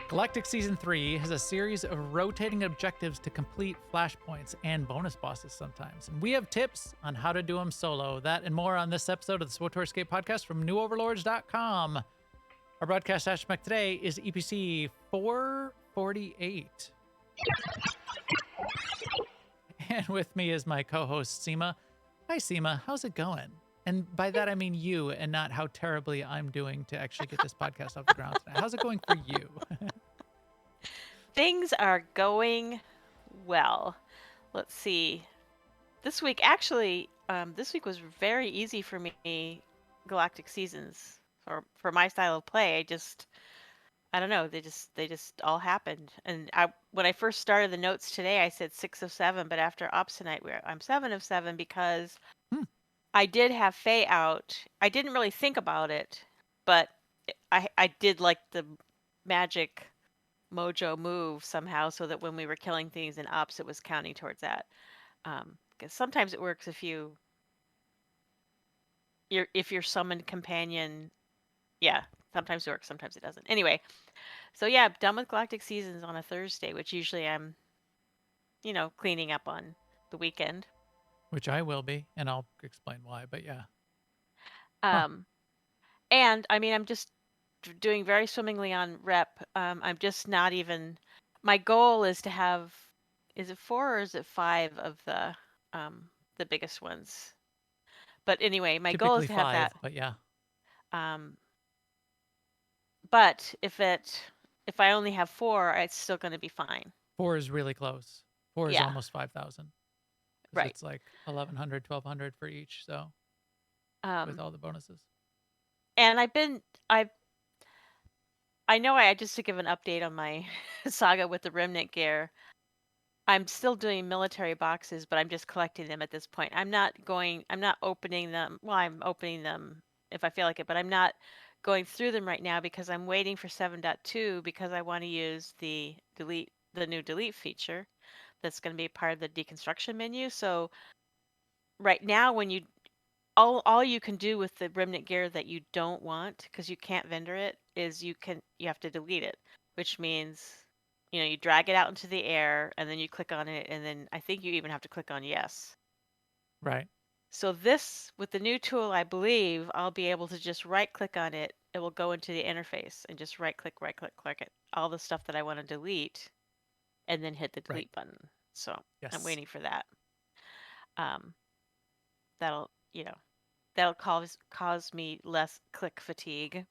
Galactic Season 3 has a series of rotating objectives to complete flashpoints and bonus bosses sometimes. And we have tips on how to do them solo. That and more on this episode of the SWTOR Escape podcast from newoverlords.com. Our broadcast hashtag today is EPC 448. And with me is my co-host, Seema. Hi, Seema. How's it going? And by that, I mean you and not how terribly I'm doing to actually get this podcast off the ground today. How's it going for you? Things are going well. Let's see. This week, actually, this week was very easy for me. Galactic Seasons for my style of play. I don't know. They just all happened. And when I first started the notes today, I said 6 of 7, but after Ops tonight, I'm 7 of 7 because Hmm. I did have Faye out. I didn't really think about it, but I did like the magic mojo move somehow so that when we were killing things in Ops, it was counting towards that. Because sometimes it works if your summoned companion, yeah, sometimes it works, sometimes it doesn't. Anyway, so yeah, done with Galactic Seasons on a Thursday, which usually I'm, cleaning up on the weekend. Which I will be, and I'll explain why, but yeah. Huh. And I mean, I'm just doing very swimmingly on rep. I'm just not even. My goal is to have. Is it 4 or is it 5 of the biggest ones? But anyway, my goal is Typically to have 5, that. but yeah. Um, but if I only have 4, it's still going to be fine. 4 is really close. 4 is Yeah, almost 5,000 because right. it's like 1,100, 1,200 for each. So with Um, all the bonuses. and I know I just to give an update on my saga with the remnant gear. I'm still doing military boxes, but I'm just collecting them at this point. I'm not opening them. Well, I'm opening them if I feel like it, but I'm not going through them right now because I'm waiting for 7.2 because I want to use the new delete feature that's going to be part of the deconstruction menu. So right now when you all you can do with the remnant gear that you don't want because you can't vendor it is you have to delete it, which means you drag it out into the air and then you click on it and then I think you even have to click on yes. Right. So this with the new tool, I believe I'll be able to just right click on it. It will go into the interface and just right click it all the stuff that I want to delete and then hit the Right. delete button. So I'm Yes. waiting for that. Um, that'll that'll cause me less click fatigue.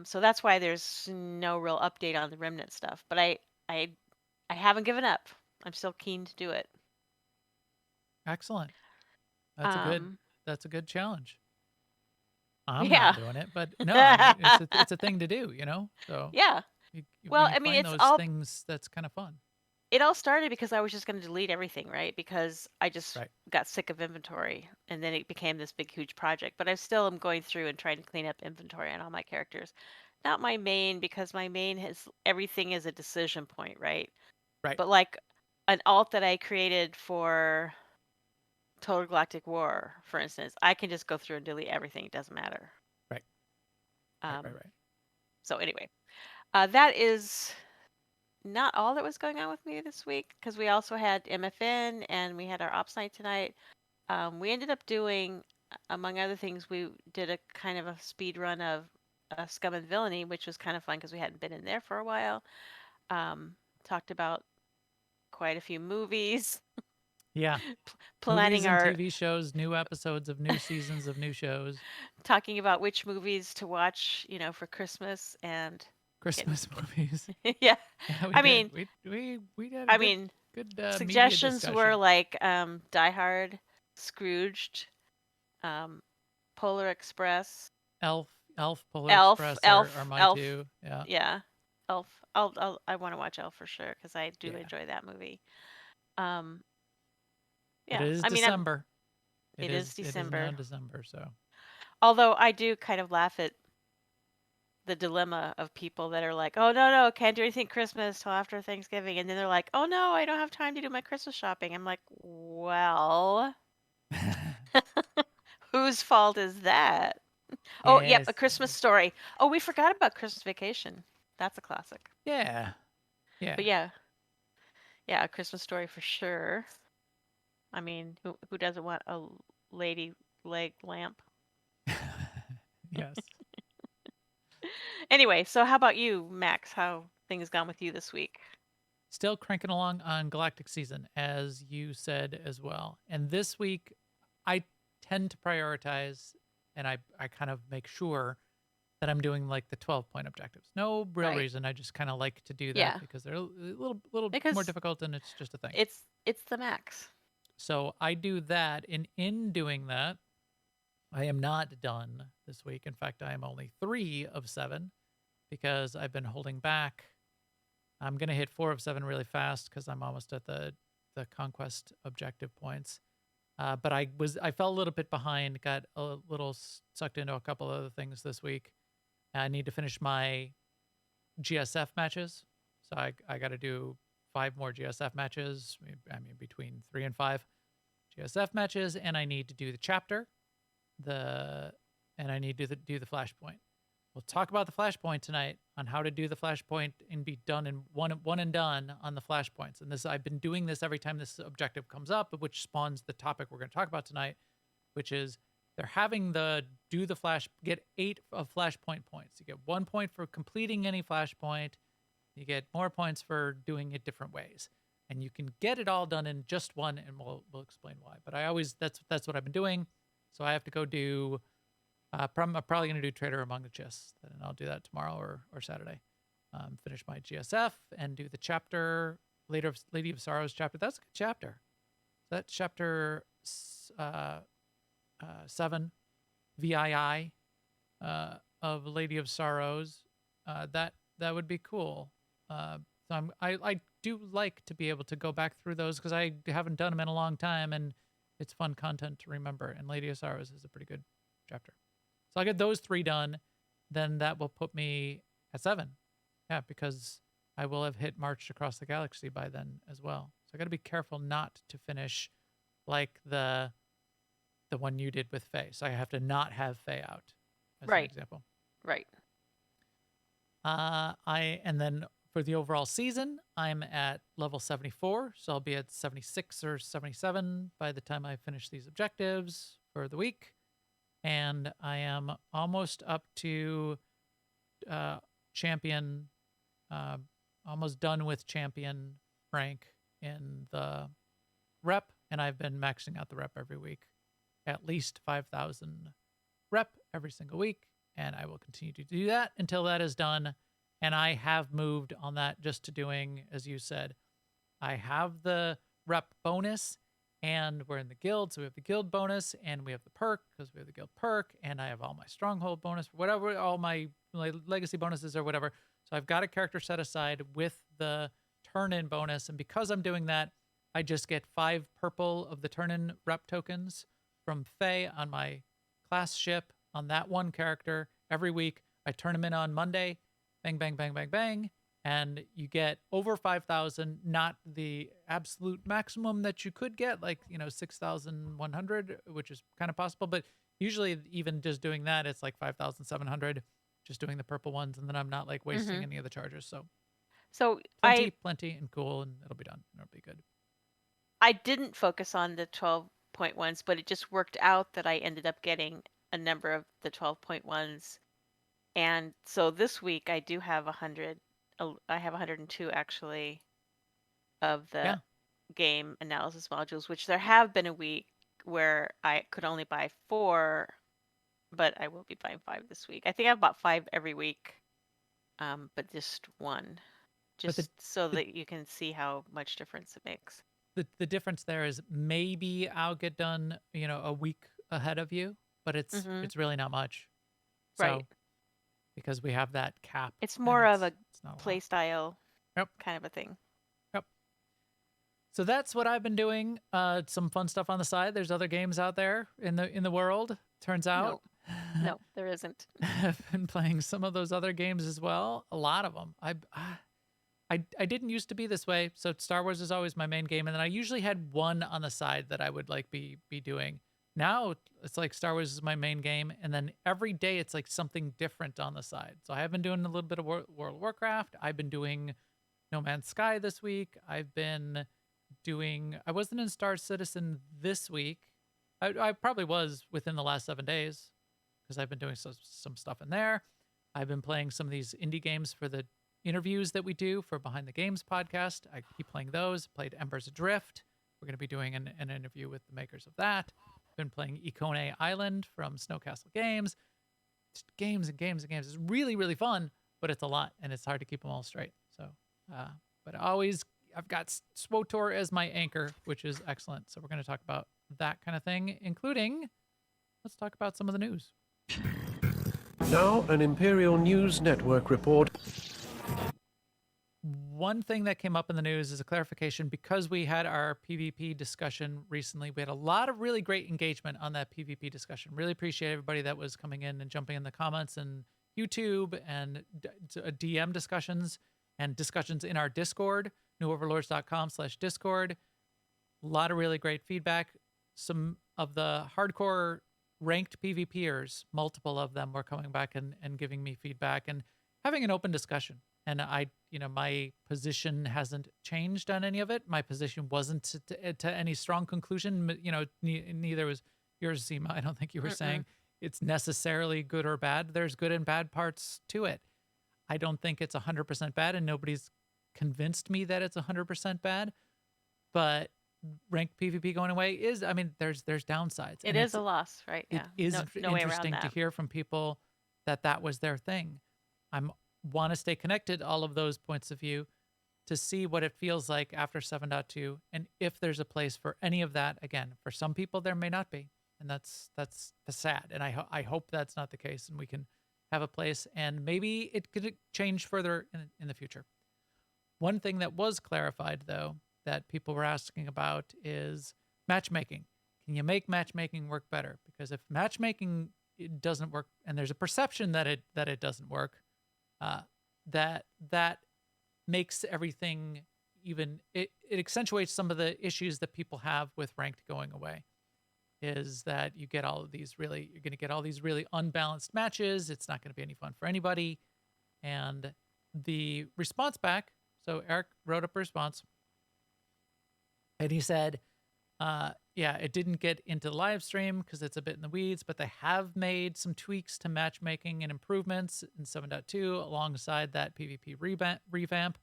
So that's why there's no real update on the remnant stuff. But I haven't given up. I'm still keen to do it. Excellent. That's a good Um, that's a good challenge. I'm not yeah. doing it, but no, I mean it's a thing to do, you know? So Yeah. when Well, you I mean, find it's those all things, that's kind of fun. it all started because I was just going to delete everything, right? Because I just Right. got sick of inventory and then it became this big huge project. But I still am going through and trying to clean up inventory on all my characters. Not my main because my main has everything is a decision point, right? Right. But like an alt that I created for Total Galactic War, for instance, I can just go through and delete everything. It doesn't matter. Right. Right. Right. Um, Right. so anyway, that is not all that was going on with me this week because we also had MFN and we had our ops night tonight. We ended up doing, among other things, we did a kind of a speed run of Scum and Villainy, which was kind of fun because we hadn't been in there for a while. Talked about quite a few movies, Yeah. Movies planning and our TV shows, new episodes of new seasons of new shows, talking about which movies to watch, for Christmas and getting Christmas movies. yeah. Yeah, we I did. mean, We had a I good mean, media suggestions were discussion. like Die Hard, Scrooged, um, Polar Express, Elf, Polar Elf, Express are Elf, my Elf. two. Yeah. Yeah, Elf. I want to watch Elf for sure because I do Yeah. enjoy that movie. Um, But it yeah, is I mean, December. it is It is now December. December, so Although I do kind of laugh at the dilemma of people that are like, "Oh no, can't do anything Christmas till after Thanksgiving," and then they're like, "Oh no, I don't have time to do my Christmas shopping." I'm like, "Well, whose fault is that?" Oh, yep, A yes. Christmas Story. Oh, we forgot about Christmas Vacation. That's a classic. Yeah. Yeah. But yeah, A Christmas Story for sure. I mean, who doesn't want a lady leg lamp? Yes. Anyway, so how about you, Max? How things gone with you this week? Still cranking along on Galactic Season, as you said as well. And this week, I tend to prioritize and I kind of make sure that I'm doing like the 12-point objectives. No real Right. reason. I just kind of like to do that Yeah, because they're a little more because difficult and it's just a thing. it's the max. So I do that. And in doing that, I am not done this week. In fact, I am only 3 of 7 because I've been holding back. I'm gonna hit 4 of 7 really fast because I'm almost at the conquest objective points. But I fell a little bit behind, got a little sucked into a couple other things this week. I need to finish my GSF matches, so I got to do 5 more GSF matches. I mean between 3 and 5 GSF matches, and I need to do the chapter, the and I need to do the flashpoint. We'll talk about the flashpoint tonight on how to do the flashpoint and be done in one and done on the flashpoints. And this I've been doing this every time this objective comes up, which spawns the topic we're going to talk about tonight, which is they're having the do the flash get 8 of flashpoint points. You get 1 point for completing any flashpoint. You get more points for doing it different ways. And you can get it all done in just one, and we'll explain why. But I always that's what I've been doing. So I have to go do I'm probably going to do Trader Among the Chiss, and I'll do that tomorrow or Saturday. Finish my GSF and do the chapter later of Lady of Sorrows chapter. That's a good chapter. That chapter 7 VII of Lady of Sorrows. That would be cool. I do like to be able to go back through those because I haven't done them in a long time, and it's fun content to remember. And Lady of Sorrows is a pretty good chapter. So I'll get those 3 done. Then that will put me at 7. Yeah, because I will have hit March Across the Galaxy by then as well. So I got to be careful not to finish like the one you did with Faye. So I have to not have Faye out as an Right. example. Right. And then for the overall season, I'm at level 74. So I'll be at 76 or 77 by the time I finish these objectives for the week. And I am almost up to champion, almost done with champion rank in the rep. And I've been maxing out the rep every week, at least 5,000 rep every single week. And I will continue to do that until that is done. And I have moved on that just to doing, as you said, I have the rep bonus and we're in the guild. So we have the guild bonus and we have the perk because we have the guild perk, and I have all my stronghold bonus, whatever, all my legacy bonuses or whatever. So I've got a character set aside with the turn in bonus. And because I'm doing that, I just get 5 purple of the turn in rep tokens from Faye on my class ship on that one character every week. I turn them in on Monday. Bang, bang, bang, bang, bang. And you get over 5,000, not the absolute maximum that you could get, like, 6,100, which is kind of possible. But usually even just doing that, it's like 5,700, just doing the purple ones. And then I'm not like wasting any of the charges. So I plenty and cool, and it'll be done. And it'll be good. I didn't focus on the 12.1s, but it just worked out that I ended up getting a number of the 12.1s. And so this week I do have 100. I have 102 actually of the Yeah. game analysis modules, which there have been a week where I could only buy 4, but I will be buying 5 this week. I think I've bought 5 every week, but just 1, But just so the, that you can see how much difference it makes. the difference there is maybe I'll get done, a week ahead of you, but it's Hmm. it's really not much. Right. So because we have that cap, It's and more of a it's not a play lot. style Yep. kind of a thing. Yep. So that's what I've been doing. Some fun stuff on the side. There's other games out there in the world. Turns out. No, there isn't. I've been playing some of those other games as well. A lot of them. I didn't used to be this way. So Star Wars is always my main game, and then I usually had one on the side that I would like be doing. Now it's like Star Wars is my main game, and then every day it's like something different on the side. So I have been doing a little bit of World of Warcraft. I've been doing No Man's Sky this week. I wasn't in Star Citizen this week. I probably was within the last 7 days because I've been doing some stuff in there. I've been playing some of these indie games for the interviews that we do for Behind the Games podcast. I keep playing those. Played Embers Adrift. We're going to be doing an interview with the makers of that. Been playing Ikone Island from Snowcastle Games. Just games and games and games. It's really, really fun, but it's a lot, and it's hard to keep them all straight. So, but I've got SWTOR as my anchor, which is excellent. So we're going to talk about that kind of thing, including, let's talk about some of the news. Now, an Imperial News Network report. One thing that came up in the news is a clarification because we had our PvP discussion recently. We had a lot of really great engagement on that PvP discussion. Really appreciate everybody that was coming in and jumping in the comments and YouTube and DM discussions and discussions in our Discord, newoverlords.com/Discord. A lot of really great feedback. Some of the hardcore ranked PvPers, multiple of them were coming back and giving me feedback and having an open discussion. And my position hasn't changed on any of it. My position wasn't to any strong conclusion. Neither was yours, Zima. I don't think you were saying it's necessarily good or bad. There's good and bad parts to it. I don't think it's 100% bad, and nobody's convinced me that it's 100% bad. But ranked PvP going away is, there's downsides. It is a loss, right? Yeah. It is no way around interesting to that. hear from people that was their thing. Want to stay connected to all of those points of view to see what it feels like after 7.2 and if there's a place for any of that. Again, for some people there may not be, and that's sad, and I hope that's not the case and we can have a place, and maybe it could change further in the future. One thing that was clarified though that people were asking about is matchmaking. Can you make matchmaking work better? Because if matchmaking it doesn't work, and there's a perception that it doesn't work, that makes everything even, it accentuates some of the issues that people have with ranked going away, is that you're going to get all these really unbalanced matches. It's not going to be any fun for anybody. And the response back, so Eric wrote up a response and he said, it didn't get into the live stream because it's a bit in the weeds, but they have made some tweaks to matchmaking and improvements in 7.2 alongside that PvP revamp.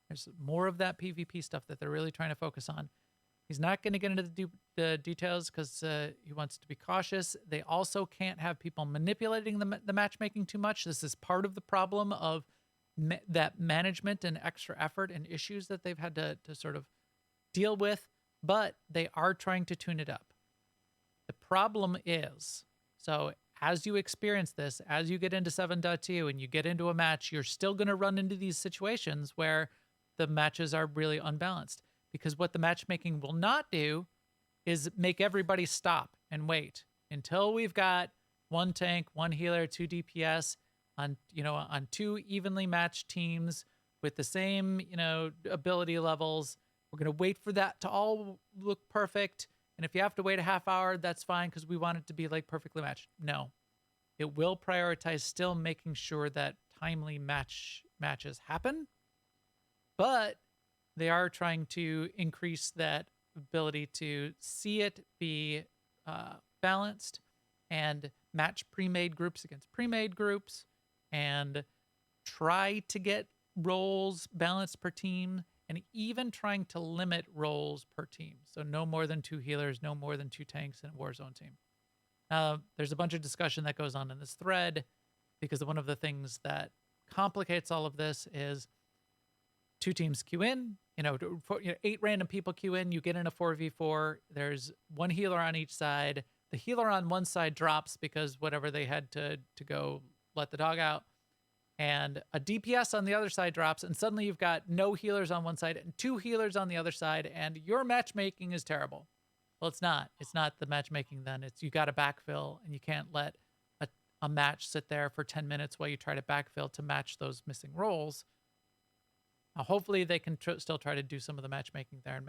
There's more of that PvP stuff that they're really trying to focus on. He's not going to get into the details because he wants to be cautious. They also can't have people manipulating the matchmaking too much. This is part of the problem of that management and extra effort and issues that they've had to sort of deal with. But they are trying to tune it up. The problem is, so as you experience this, as you get into 7.2 and you get into a match, you're still going to run into these situations where the matches are really unbalanced. Because what the matchmaking will not do is make everybody stop and wait until we've got one tank, one healer, 2 DPS on two evenly matched teams with the same, ability levels. We're going to wait for that to all look perfect. And if you have to wait a half hour, that's fine because we want it to be like perfectly matched. No, it will prioritize still making sure that timely matches happen. But they are trying to increase that ability to see it be balanced and match pre-made groups against pre-made groups and try to get roles balanced per team, and even trying to limit roles per team. So no more than 2 healers, no more than 2 tanks in a Warzone team. There's a bunch of discussion that goes on in this thread because one of the things that complicates all of this is 2 teams queue in, 8 random people queue in, you get in a 4v4, there's 1 healer on each side. The healer on one side drops because whatever they had to go let the dog out. And a DPS on the other side drops, and suddenly you've got no healers on one side and 2 healers on the other side, and your matchmaking is terrible. Well, it's not. It's not the matchmaking then. It's you got to backfill, and you can't let a match sit there for 10 minutes while you try to backfill to match those missing roles. Now, hopefully they can still try to do some of the matchmaking there and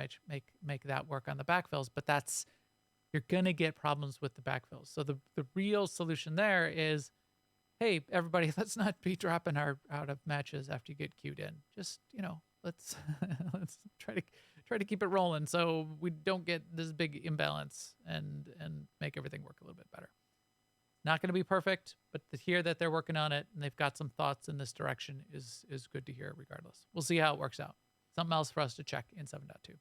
make that work on the backfills, but that's you're going to get problems with the backfills. So the real solution there is, hey, everybody, let's not be dropping our out of matches after you get queued in. Just, let's let's try to keep it rolling so we don't get this big imbalance and make everything work a little bit better. Not going to be perfect, but to hear that they're working on it and they've got some thoughts in this direction is good to hear regardless. We'll see how it works out. Something else for us to check in 7.2.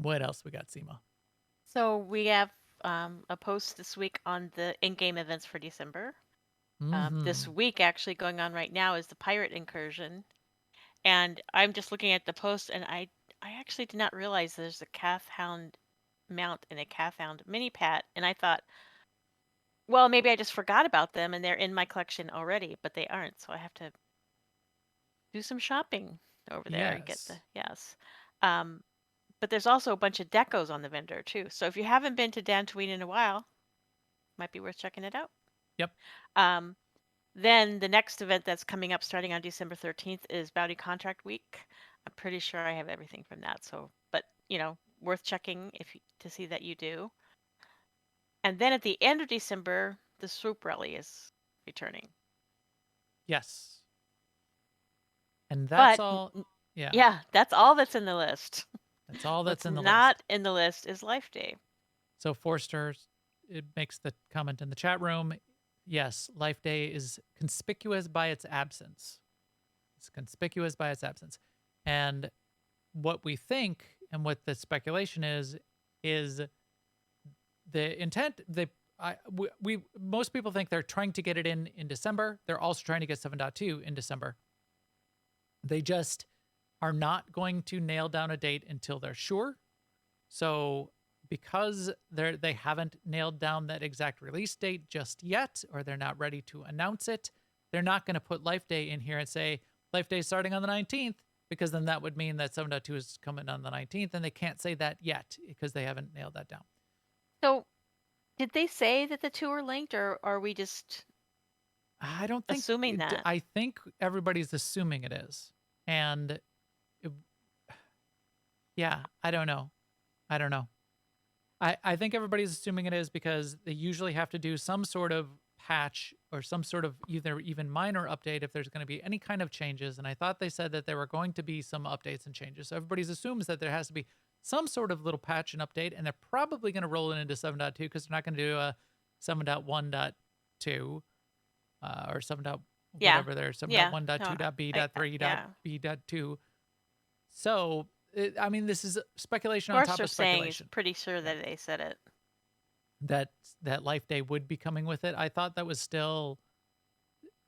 What else we got, Seema? So we have a post this week on the in-game events for December. This week, actually going on right now, is the pirate incursion, and I'm just looking at the post, and I actually did not realize there's a calf hound mount and a calf hound mini pat, and I thought, well, maybe I just forgot about them and they're in my collection already, but they aren't, so I have to do some shopping over there and get the Yes. But there's also a bunch of decos on the vendor too. So if you haven't been to Dantooine in a while, might be worth checking it out. Yep. Then the next event that's coming up starting on December 13th is Bounty Contract Week. I'm pretty sure I have everything from that. So, but worth checking to see that you do. And then at the end of December, the Swoop Rally is returning. Yes. And that's But all. Yeah. yeah, that's all that's in the list. That's all that's in the list. Not in the list is Life Day. So Forster, it makes the comment in the chat room. Yes, Life Day is conspicuous by its absence. It's conspicuous by its absence. And what we think and what the speculation is the intent. Most people think they're trying to get it in December. They're also trying to get 7.2 in December. They just are not going to nail down a date until they're sure. So because they haven't nailed down that exact release date just yet, or they're not ready to announce it, they're not going to put Life Day in here and say Life Day is starting on the 19th, because then that would mean that 7.2 is coming on the 19th, and they can't say that yet because they haven't nailed that down. So did they say that the two are linked, or are we just I don't think assuming that? I think everybody's assuming it is. And yeah, I don't know. I think everybody's assuming it is because they usually have to do some sort of patch or some sort of either even minor update if there's going to be any kind of changes. And I thought they said that there were going to be some updates and changes. So everybody assumes that there has to be some sort of little patch and update, and they're probably going to roll it into 7.2 because they're not going to do a 7.1.2 or 7. Whatever they're 7.1.2.b.3.b.2. So I mean, this is speculation on top of speculation. Saying pretty sure that they said it. That Life Day would be coming with it. I thought that was still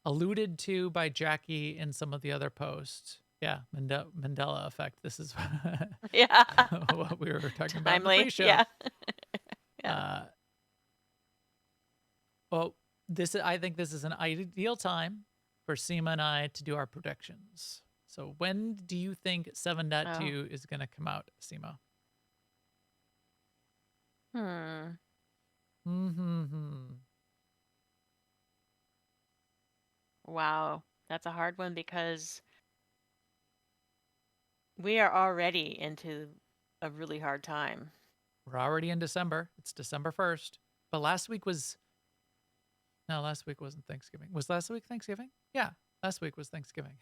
alluded to by Jackie in some of the other posts. Yeah, Mandela effect. This is what we were talking about in the pre-show. Yeah. Well, I think this is an ideal time for Seema and I to do our predictions. So when do you think 7.2 is going to come out, Seema? Wow, that's a hard one because we are already into a really hard time. We're already in December. It's December 1st. But last week wasn't Thanksgiving. Was last week Thanksgiving? Yeah, last week was Thanksgiving.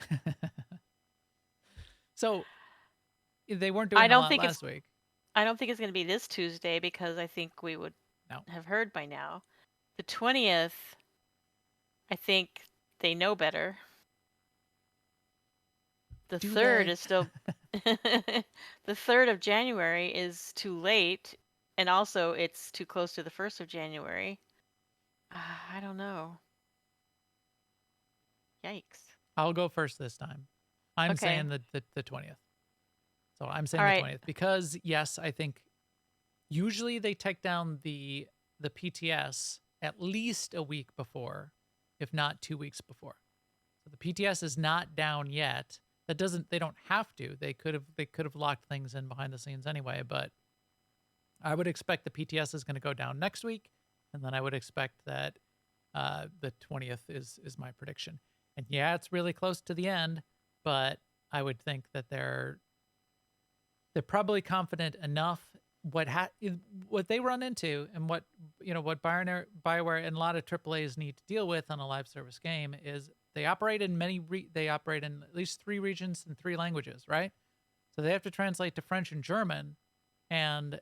So they weren't doing a lot last week. I don't think it's going to be this Tuesday because I think we would have heard by now. The 20th, I think they know better. The 3rd is still... the 3rd of January is too late, and also it's too close to the 1st of January. I don't know. Yikes. I'll go first this time. I'm saying the 20th. So I'm saying the 20th because, yes, I think usually they take down the PTS at least a week before, if not 2 weeks before. So the PTS is not down yet. They don't have to. They could have locked things in behind the scenes anyway, but I would expect the PTS is going to go down next week, and then I would expect that the 20th is my prediction. And yeah, it's really close to the end, but I would think that they're probably confident enough what they run into, and what what Bioware and a lot of AAAs need to deal with on a live service game is they operate in they operate in at least 3 regions and 3 languages, right? So they have to translate to French and German, and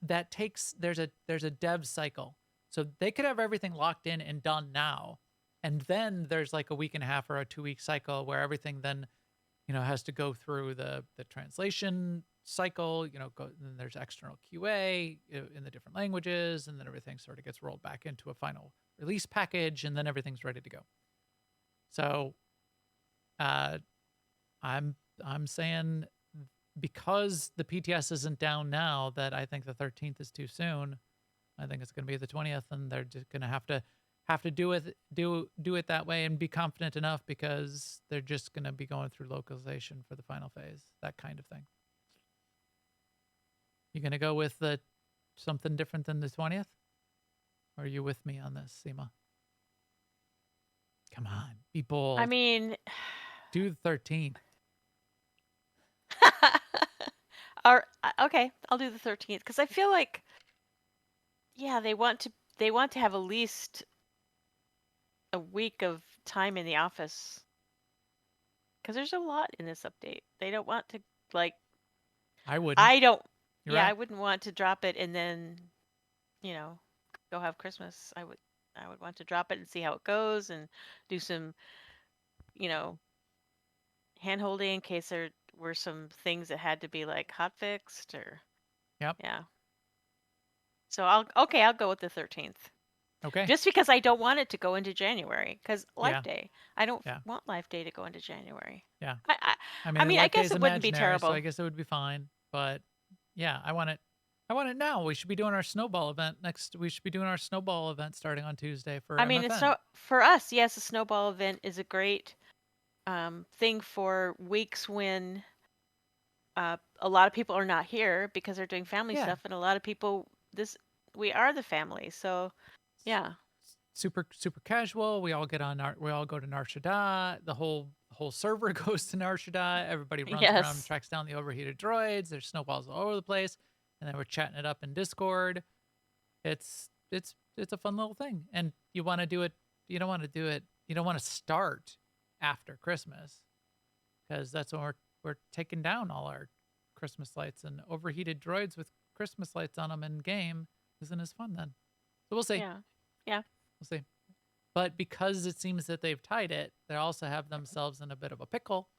that takes there's a dev cycle. So they could have everything locked in and done now, and then there's like a week and a half or a 2-week cycle where everything then has to go through the translation cycle. Then there's external QA in the different languages, and then everything sort of gets rolled back into a final release package, and then everything's ready to go. So, uh, I'm saying, because the PTS isn't down now, that I think the 13th is too soon. I think it's going to be the 20th, and they're just going to have to do it that way and be confident enough, because they're just going to be going through localization for the final phase, that kind of thing. You going to go with something different than the 20th? Or are you with me on this, Seema? Come on, be bold. I mean, do the 13th. Okay, I'll do the 13th, because I feel like, yeah, they want to have at least a week of time in the office, because there's a lot in this update. They don't want to, like, I wouldn't. You're right. I wouldn't want to drop it and then, go have Christmas. I would want to drop it and see how it goes, and do some, hand holding in case there were some things that had to be like hot fixed, or Yep. yeah. So I'll go with the 13th. Okay. Just because I don't want it to go into January, because Life Yeah. Day. I don't Yeah. want Life Day to go into January. Yeah. I mean, I Life Day guess is it wouldn't be imaginary, terrible. so I guess it would be fine. But yeah, I want it now. We should be doing our snowball event next. We should be doing our snowball event starting on Tuesday for I mean, MFN. for us, yes, the snowball event is a great thing for weeks when a lot of people are not here because they're doing family Yeah. stuff, and a lot of people, we are the family, so yeah. Super casual. We all go to Nar Shaddaa. The whole server goes to Nar Shaddaa. Everybody runs around and Yes. tracks down the overheated droids. There's snowballs all over the place, and then we're chatting it up in Discord. It's a fun little thing, and you want to do it. You don't want to do it. You don't want to start after Christmas, because that's when we're taking down all our Christmas lights, and overheated droids with Christmas lights on them in game isn't as fun then. So we'll see. Yeah. We'll see. But because it seems that they've tied it, they also have themselves in a bit of a pickle,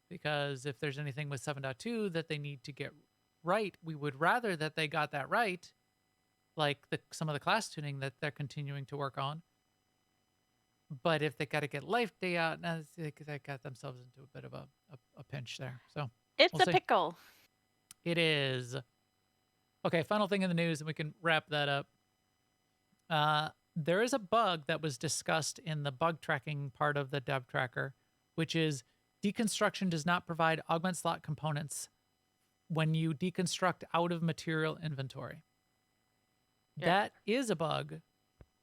because if there's anything with 7.2 that they need to get right, we would rather that they got that right, like some of the class tuning that they're continuing to work on. But if they got to get Life Day out, now they got themselves into a bit of a pinch there. So It's we'll a see. pickle. It is. Okay, final thing in the news, and we can wrap that up. There is a bug that was discussed in the bug tracking part of the dev tracker, which is deconstruction does not provide augment slot components when you deconstruct out of material inventory. Yeah. That is a bug.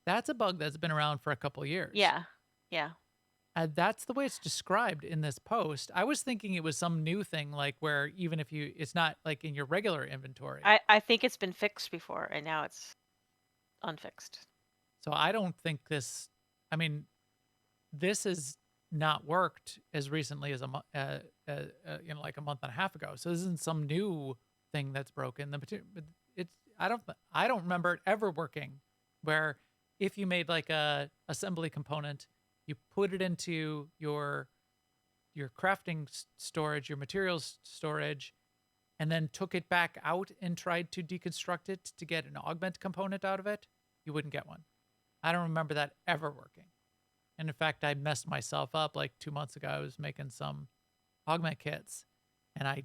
That's a bug that's been around for a couple years. Yeah. That's the way it's described in this post. I was thinking it was some new thing, like where even if it's not like in your regular inventory. I think it's been fixed before, and now it's unfixed. So I don't think this. I mean, this has not worked as recently as like a month and a half ago. So this isn't some new thing that's broken. The material, I don't remember it ever working where if you made like a assembly component, you put it into your crafting storage, your materials storage, and then took it back out and tried to deconstruct it to get an augment component out of it, you wouldn't get one. I don't remember that ever working. And in fact, I messed myself up like 2 months ago. I was making some augment kits, and I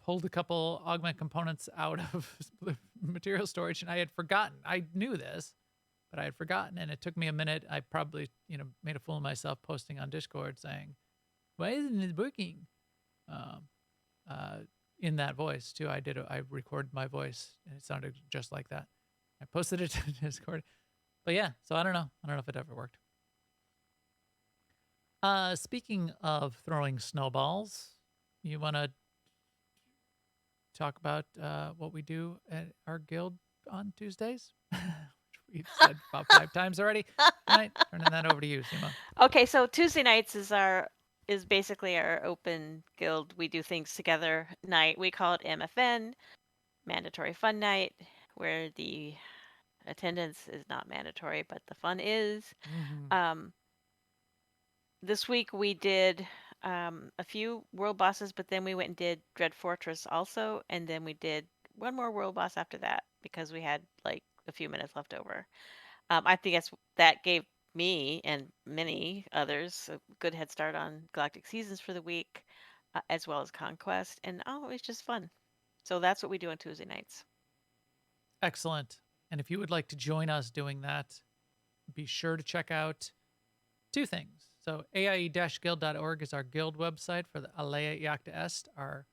pulled a couple augment components out of material storage, and I had forgotten. I knew this, but I had forgotten, and it took me a minute. I probably, made a fool of myself posting on Discord saying, "Why isn't it working?" In that voice too. I recorded my voice, and it sounded just like that. I posted it to Discord. But yeah, so I don't know. I don't know if it ever worked. Speaking of throwing snowballs, you want to talk about what we do at our guild on Tuesdays, which we've said about 5 times already tonight. Turning that over to you, Seema. Okay, so Tuesday nights is basically our open guild. We do things together night. We call it MFN, Mandatory Fun Night, where the attendance is not mandatory, but the fun is. Mm-hmm. This week we did a few world bosses, but then we went and did Dread Fortress also, and then we did one more world boss after that because we had like a few minutes left over. I think that gave me and many others a good head start on Galactic Seasons for the week, as well as Conquest, and it was just fun. So that's what we do on Tuesday nights. Excellent. And if you would like to join us doing that, be sure to check out 2 things. So AIE-guild.org is our guild website for the Alea Iacta Est, our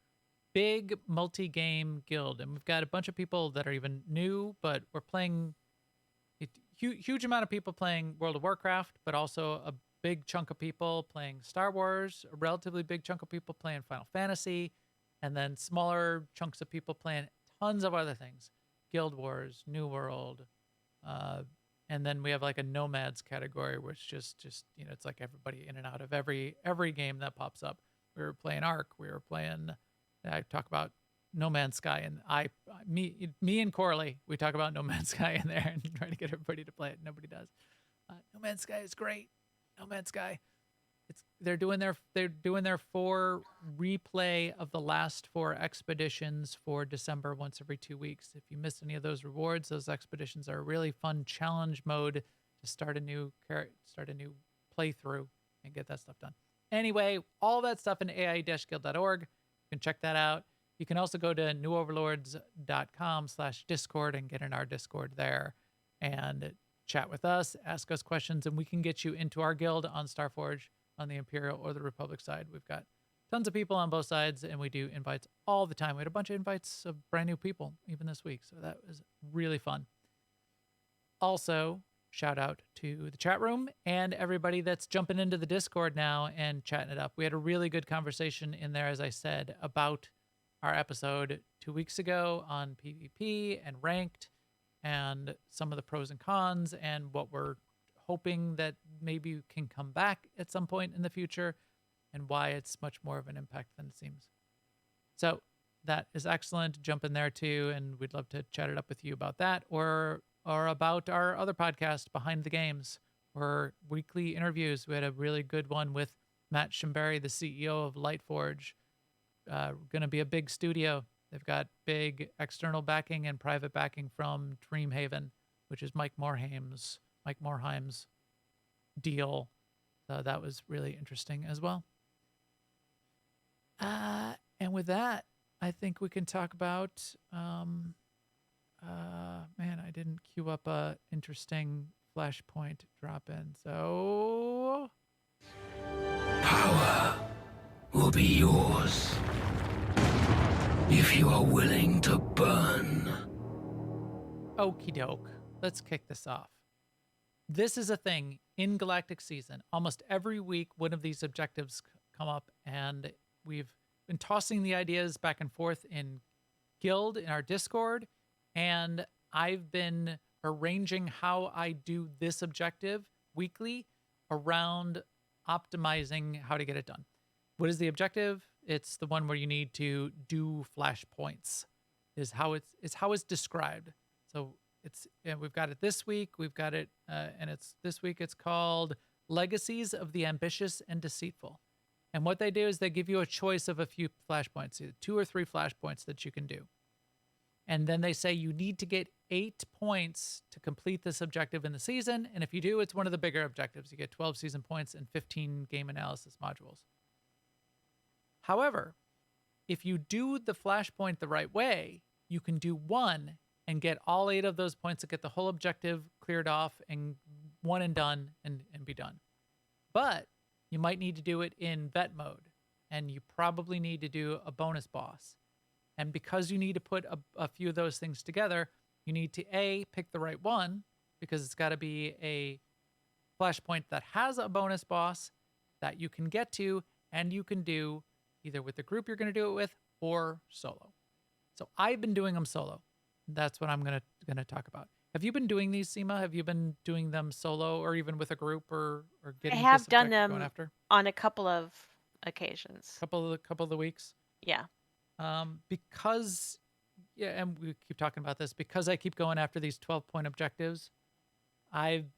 big multi-game guild. And we've got a bunch of people that are even new, but we're playing huge amount of people playing World of Warcraft, but also a big chunk of people playing Star Wars, a relatively big chunk of people playing Final Fantasy, and then smaller chunks of people playing tons of other things. Guild Wars, New World, and then we have like a nomads category, which just it's like everybody in and out of every game that pops up. We were playing Ark, we were playing. I talk about No Man's Sky, and me and Corley, we talk about No Man's Sky in there and try to get everybody to play it. Nobody does. No Man's Sky is great. No Man's Sky. They're doing their 4 replay of the last 4 expeditions for December once every 2 weeks. If you missed any of those rewards, those expeditions are a really fun challenge mode to start a new playthrough and get that stuff done. Anyway, all that stuff in AI-guild.org. You can check that out. You can also go to newoverlords.com/Discord and get in our Discord there and chat with us, ask us questions, and we can get you into our guild on Starforge, on the Imperial or the Republic side. We've got tons of people on both sides, and we do invites all the time. We had a bunch of invites of brand new people even this week, so that was really fun. Also, shout out to the chat room and everybody that's jumping into the Discord now and chatting it up. We had a really good conversation in there, as I said, about our episode 2 weeks ago on PvP and ranked and some of the pros and cons and what we're hoping that maybe can come back at some point in the future and why it's much more of an impact than it seems. So that is excellent. Jump in there too, and we'd love to chat it up with you about that or about our other podcast, Behind the Games, or weekly interviews. We had a really good one with Matt Shimberry, the CEO of Lightforge. Going to be a big studio. They've got big external backing and private backing from Dreamhaven, which is Mike Morhaim's deal. So that was really interesting as well. And with that, I think we can talk about, man, I didn't queue up a interesting flashpoint drop in. So power will be yours if you are willing to burn. Okie doke. Let's kick this off. This is a thing in Galactic Season. Almost every week, one of these objectives come up, and we've been tossing the ideas back and forth in Guild, in our Discord, and I've been arranging how I do this objective weekly around optimizing how to get it done. What is the objective? It's the one where you need to do flashpoints, is how it's described. So we've got it this week. We've got it, and it's this week. It's called Legacies of the Ambitious and Deceitful. And what they do is they give you a choice of a few flashpoints, either 2 or 3 flashpoints that you can do. And then they say you need to get 8 points to complete this objective in the season. And if you do, it's one of the bigger objectives. You get 12 season points and 15 game analysis modules. However, if you do the flashpoint the right way, you can do 1 and get all 8 of those points to get the whole objective cleared off and one and done and be done. But you might need to do it in vet mode, and you probably need to do a bonus boss. And because you need to put a few of those things together, you need to pick the right one, because it's got to be a flashpoint that has a bonus boss that you can get to and you can do either with the group you're going to do it with or solo. So I've been doing them solo. That's what I'm gonna talk about. Have you been doing these, Seema? Have you been doing them solo or even with a group or I getting this have done objective going them after? on a couple of occasions. Couple of the weeks. Yeah. Because yeah, and we keep talking about this because I keep going after these 12-point objectives. I've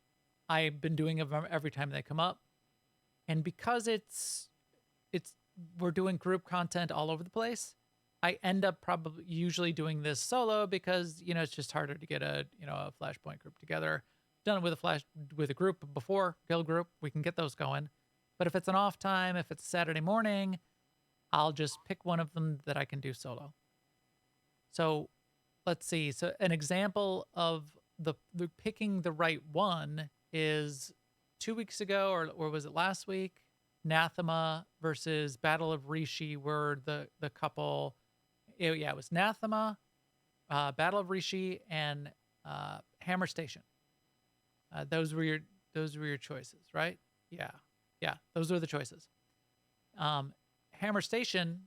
I've been doing them every time they come up, and because it's we're doing group content all over the place. I end up probably usually doing this solo because it's just harder to get a flashpoint group together. Done it with a group before, guild group, we can get those going. But if it's an off time, if it's Saturday morning, I'll just pick one of them that I can do solo. So let's see. So an example of the picking the right one is 2 weeks ago, or was it last week? Nathema versus Battle of Rishi were the couple. It was Nathema, Battle of Rishi, and Hammer Station. Those were your choices, right? Yeah, those are the choices. Hammer Station,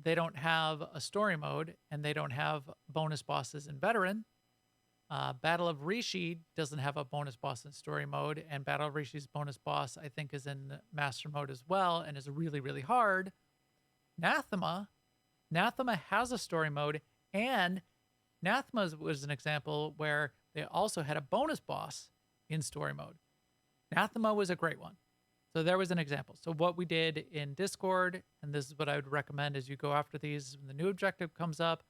they don't have a story mode and they don't have bonus bosses in veteran. Battle of Rishi doesn't have a bonus boss in story mode, and Battle of Rishi's bonus boss, I think, is in master mode as well and is really, really hard. Nathema has a story mode, and Nathema was an example where they also had a bonus boss in story mode. Nathema was a great one. So there was an example. So what we did in Discord, and this is what I would recommend as you go after these, when the new objective comes up,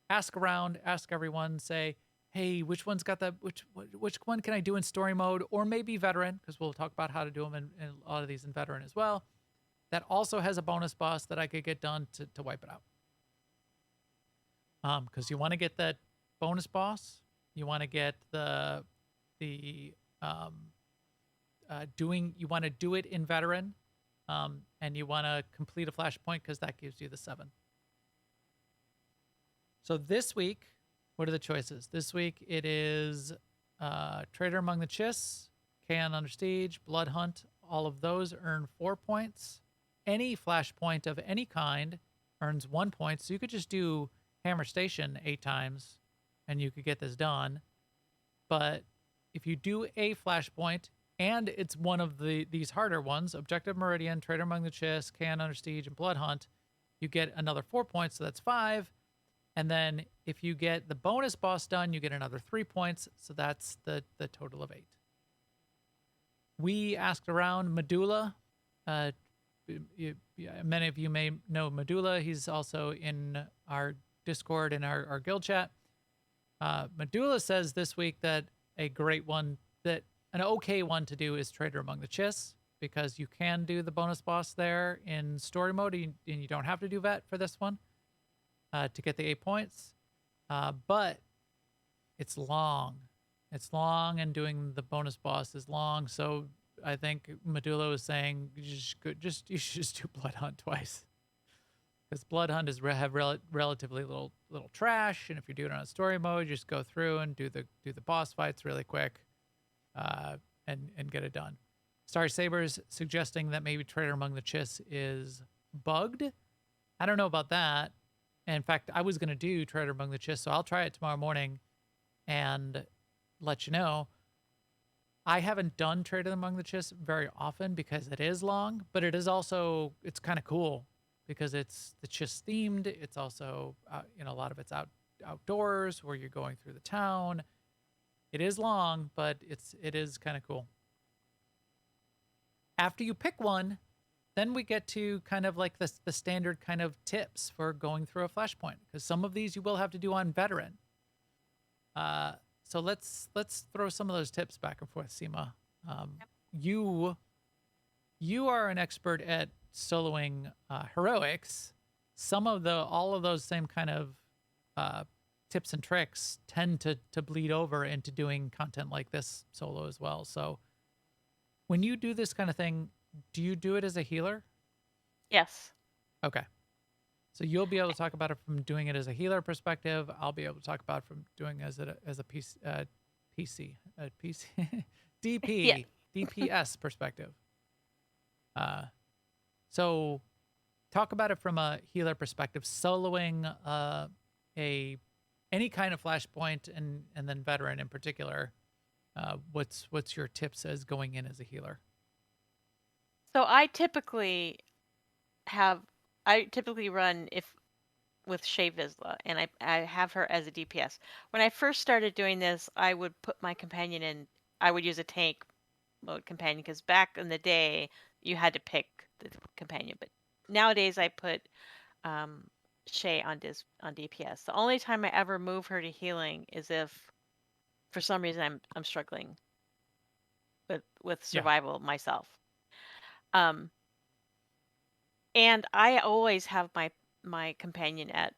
ask around, ask everyone, say, hey, which one's got that? Which one can I do in story mode, or maybe veteran? Because we'll talk about how to do them in a lot of these in veteran as well. That also has a bonus boss that I could get done to wipe it out. Because you want to get that bonus boss, you want to get you want to do it in veteran, and you want to complete a flashpoint because that gives you the 7. So this week, what are the choices? This week it is Traitor Among the Chiss, Chaos Under Siege, Blood Hunt. All of those earn 4 points. Any flashpoint of any kind earns 1 point. So you could just do Hammer Station 8 times and you could get this done. But if you do a flashpoint and it's one of these harder ones, Objective Meridian, Traitor Among the Chiss, Chaos Under Siege, and Blood Hunt, you get another 4 points, so that's 5. And then if you get the bonus boss done, you get another 3 points, so that's the total of 8. We asked around Medulla. Many of you may know Medulla. He's also in our Discord and our guild chat. Medulla says this week that an okay one to do is Traitor Among the Chiss, because you can do the bonus boss there in story mode, and you don't have to do vet for this one to get the 8 points. But it's long. It's long, and doing the bonus boss is long. So I think Medulla was saying you should just do Blood Hunt twice, because Blood Hunt is relatively little trash, and if you're doing it on story mode, you just go through and do the boss fights really quick, and get it done. Star Saber's suggesting that maybe Traitor Among the Chiss is bugged. I don't know about that. And in fact, I was going to do Traitor Among the Chiss, so I'll try it tomorrow morning and let you know. I haven't done Traitor Among the Chiss very often because it is long, but it is also, it's kind of cool because it's the Chiss themed. It's also, a lot of it's outdoors where you're going through the town. It is long, but it is kind of cool. After you pick one, then we get to kind of like the standard kind of tips for going through a flashpoint, because some of these you will have to do on veteran. So let's throw some of those tips back and forth, Seema. You are an expert at soloing heroics. All of those same kind of tips and tricks tend to bleed over into doing content like this solo as well. So when you do this kind of thing, do you do it as a healer? Yes. Okay. So you'll be able to talk about it from doing it as a healer perspective. I'll be able to talk about it from doing it as a DPS perspective. So talk about it from a healer perspective, soloing a any kind of flashpoint and then veteran in particular, what's your tips as going in as a healer? So I typically run if with Shay Vizsla, and I have her as a DPS. When I first started doing this, I would put my companion in. I would use a tank mode companion because back in the day you had to pick the companion, but nowadays I put um, Shay on DPS. The only time I ever move her to healing is if for some reason I'm struggling with Yeah. survival myself. Um, and I always have my companion at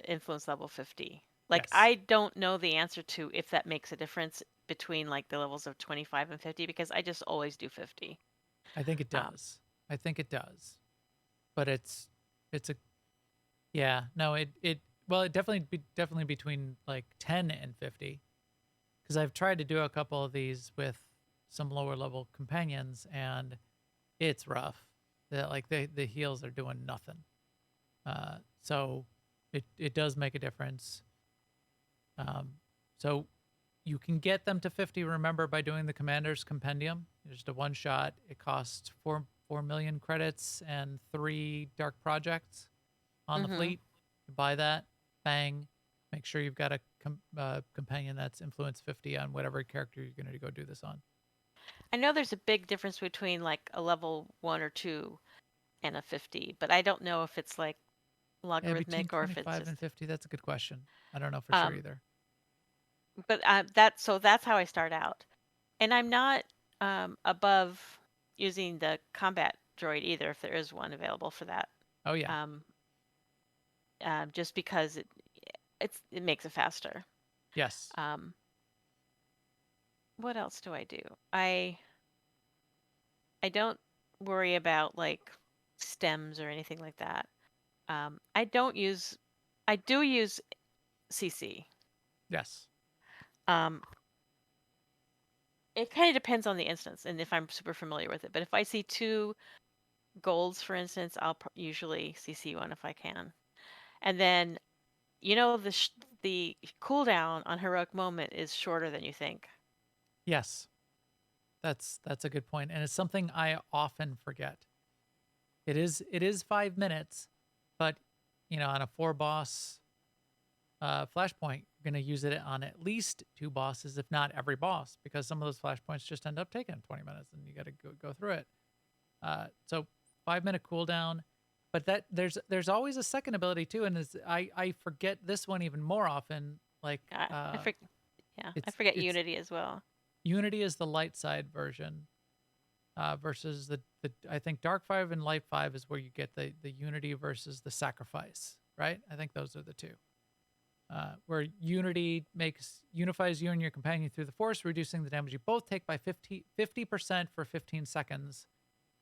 influence level 50. Like Yes. I don't know the answer to if that makes a difference between like the levels of 25 and 50 because I just always do 50. I think it Um, does. I think it does. But it's a yeah, no, it well, it definitely between like 10 and 50 because I've tried to do a couple of these with some lower level companions and it's rough. That like the heals are doing nothing. So it does make a difference. Um, so you can get them to 50, remember, by doing the Commander's Compendium. It's just a one shot. It costs 4 million credits and 3 dark projects on the mhm. fleet. You buy that, bang. Make sure you've got a companion that's influence 50 on whatever character you're going to go do this on. I know there's a big difference between like a level 1 or 2 and a 50, but I don't know if it's like Yeah, between logarithmic or if it's 25 just and 50, that's a good question. I don't know for sure um either. but that's how I start out. And I'm not above using the combat droid either if there is one available for that. Oh, yeah. Um, just because it makes it faster. Yes. Um, what else do I do? I don't worry about like stems or anything like that. I don't use I do use CC. Yes. Um, it kind of depends on the instance and if I'm super familiar with it. But if I see 2 golds, for instance, I'll usually CC one if I can. And then the cooldown on heroic moment is shorter than you think. Yes. That's a good point, and it's something I often forget. It is 5 minutes, but on a 4 boss flashpoint, you're going to use it on at least 2 bosses, if not every boss, because some of those flashpoints just end up taking 20 minutes, and you got to go through it. So 5 minute cooldown, but that there's always a second ability too, and I forget this one even more often. Like I forget. Yeah, I it's forget it's Unity as well. Unity is the light side version, versus the I think Dark 5 and Light 5 is where you get the Unity versus the Sacrifice, right? I think those are the two. Where Unity unifies you and your companion through the Force, reducing the damage you both take by 50% for 15 seconds.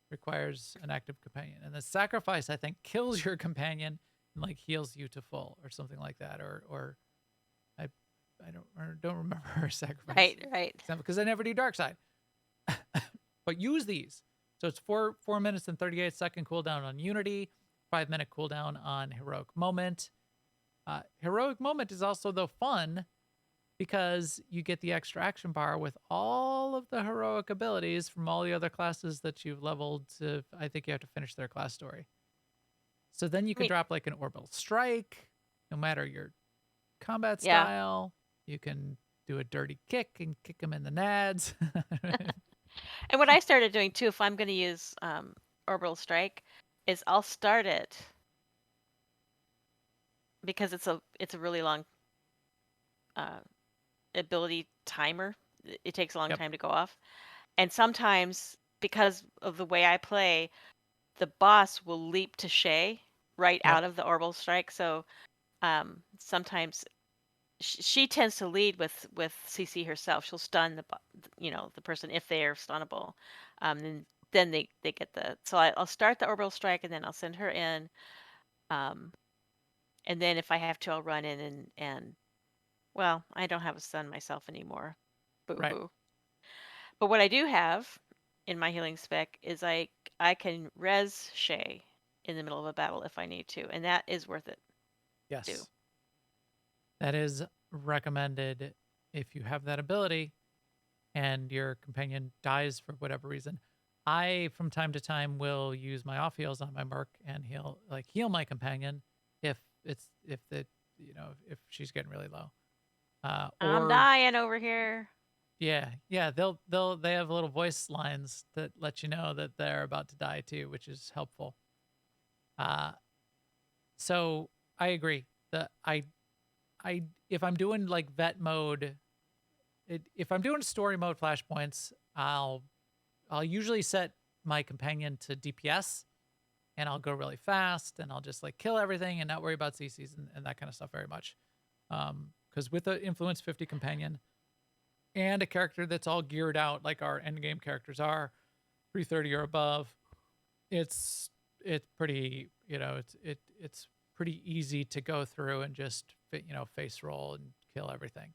Requires an active companion, and the Sacrifice I think kills your companion and like heals you to full or something like that. Or I don't remember her Sacrifice Right, right. because I never do Dark Side. But use these. So it's 4 minutes and 38-second cooldown on Unity, 5 minute cooldown on Heroic Moment. Heroic Moment is also though fun because you get the extra action bar with all of the heroic abilities from all the other classes that you've leveled to. I think you have to finish their class story. So then you I can mean, drop like an orbital strike, no matter your combat yeah. style. You can do a dirty kick and kick them in the nads. And what I started doing too, if I'm going to use orbital strike, is I'll start it because it's a really long uh, ability timer. It takes a long Yep. time to go off, and sometimes because of the way I play, the boss will leap to Shay right Yep. out of the orbital strike. So sometimes she tends to lead with CC herself. She'll stun the person if they are stunnable. Then they get the so I'll start the orbital strike and then I'll send her in. Um, and then if I have to, I'll run in and well, I don't have a stun myself anymore. Boo Right. hoo. But what I do have in my healing spec is I can res Shay in the middle of a battle if I need to, and that is worth it to do. Yes. That is recommended if you have that ability and your companion dies for whatever reason. I, from time to time, will use my off heals on my merc, and he'll like heal my companion if if she's getting really low. I'm Or dying over here. yeah, they have little voice lines that let you know that they're about to die too, which is helpful. Uh, so I agree that I if I'm doing like vet mode, if I'm doing story mode flashpoints, I'll usually set my companion to DPS, and I'll go really fast, and I'll just like kill everything and not worry about CCs and that kind of stuff very much. Because with the influence 50 companion and a character that's all geared out like our endgame characters are, 330 or above, it's pretty it's pretty easy to go through and just face roll and kill everything.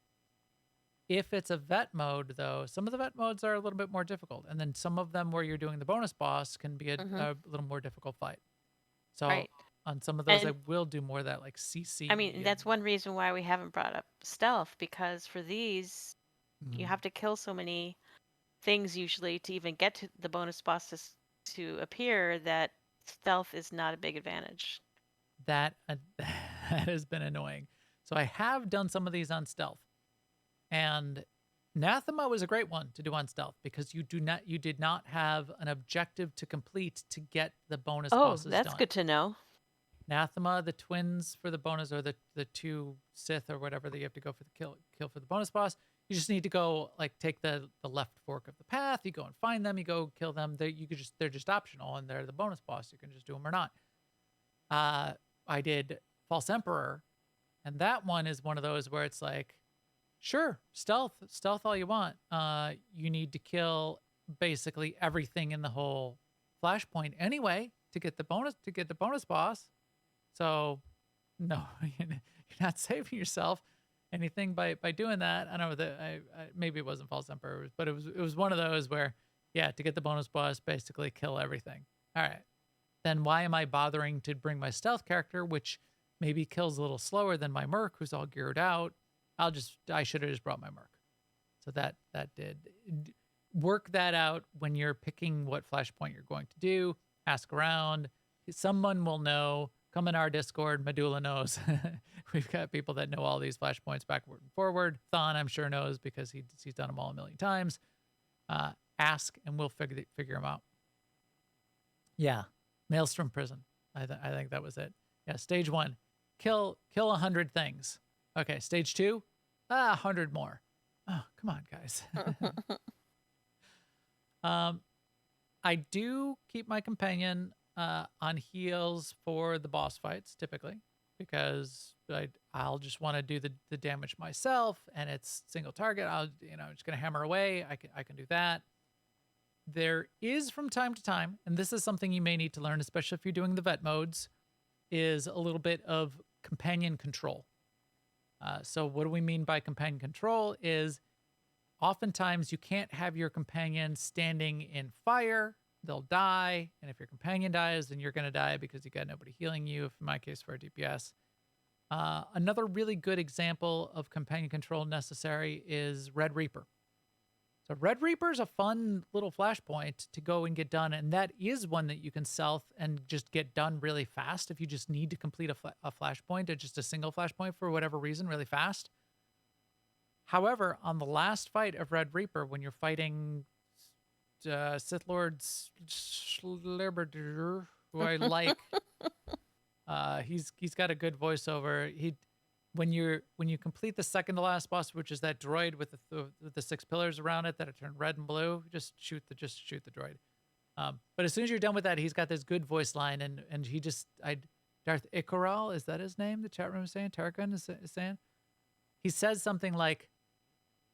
If it's a vet mode, though, some of the vet modes are a little bit more difficult, and then some of them where you're doing the bonus boss can be Hmm. a little more difficult fight. So Right. on some of those, I And will do more of that like CC. I mean, that's one reason why we haven't brought up stealth, because for these, you have to kill so many things usually to even get to the bonus bosses to appear that stealth is not a big advantage. that that has been annoying. So I have done some of these on stealth, and Nathema was a great one to do on stealth because you did not have an objective to complete to get the bonus Oh, bosses that's done. good to know. Nathema, the twins for the bonus, or the two Sith or whatever that you have to go for the kill for the bonus boss. You just need to go like take the left fork of the path. You go and find them. You go kill them. They're just optional, and they're the bonus boss. You can just do them or not. I did False Emperor, and that one is one of those where it's like, sure, stealth all you want. You need to kill basically everything in the whole flashpoint anyway to get the bonus boss. So, no, you're not saving yourself anything by doing that. I don't know that maybe it wasn't False Emperor, but it was one of those where, yeah, to get the bonus boss, basically kill everything. All right, then why am I bothering to bring my stealth character, which maybe kills a little slower than my merc, who's all geared out? I should have just brought my merc. So that did work that out when you're picking what flashpoint you're going to do. Ask around. Someone will know. Come in our Discord. Medulla knows. We've got people that know all these flashpoints backward and forward. Thon, I'm sure, knows because he's done them all a million times. Ask, and we'll figure them out. Yeah, Maelstrom Prison. I think that was it. Yeah, stage 1, kill 100 things. Okay, stage 2, 100 more. Oh, come on, guys. I do keep my companion on heals for the boss fights typically because I'll just want to do the damage myself, and it's single target. I'm just gonna hammer away. I can do that. There is from time to time, and this is something you may need to learn, especially if you're doing the vet modes, is a little bit of companion control. So what do we mean by companion control is oftentimes you can't have your companion standing in fire. They'll die. And if your companion dies, then you're going to die because you got nobody healing you, if in my case for a DPS. Another really good example of companion control necessary is Red Reaper. So Red Reaper is a fun little flashpoint to go and get done, and that is one that you can stealth and just get done really fast if you just need to complete a flashpoint or just a single flashpoint for whatever reason really fast. However, on the last fight of Red Reaper, when you're fighting Sith Lord Slibber, who I like, he's got a good voiceover. When you complete the second to last boss, which is that droid with the 6 pillars around it that are turned red and blue, just shoot the droid. But as soon as you're done with that, he's got this good voice line, and Darth Ikaral, is that his name? The chat room is saying, Tarkan is saying, he says something like,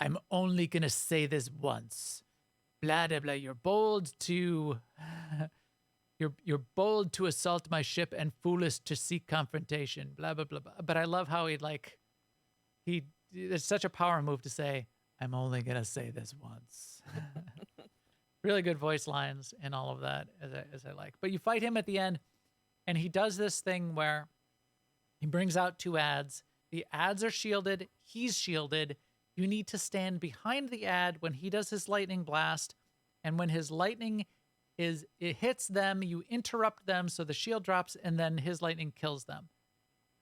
"I'm only gonna say this once, blah blah blah. You're bold to." You're bold to assault my ship and foolish to seek confrontation, blah, blah, blah, blah. But I love how it's such a power move to say, "I'm only going to say this once." Really good voice lines and all of that as I like. But you fight him at the end, and he does this thing where he brings out 2 ads, The ads are shielded. He's shielded. You need to stand behind the ad when he does his lightning blast. And when his lightning it hits them, you interrupt them so the shield drops and then his lightning kills them.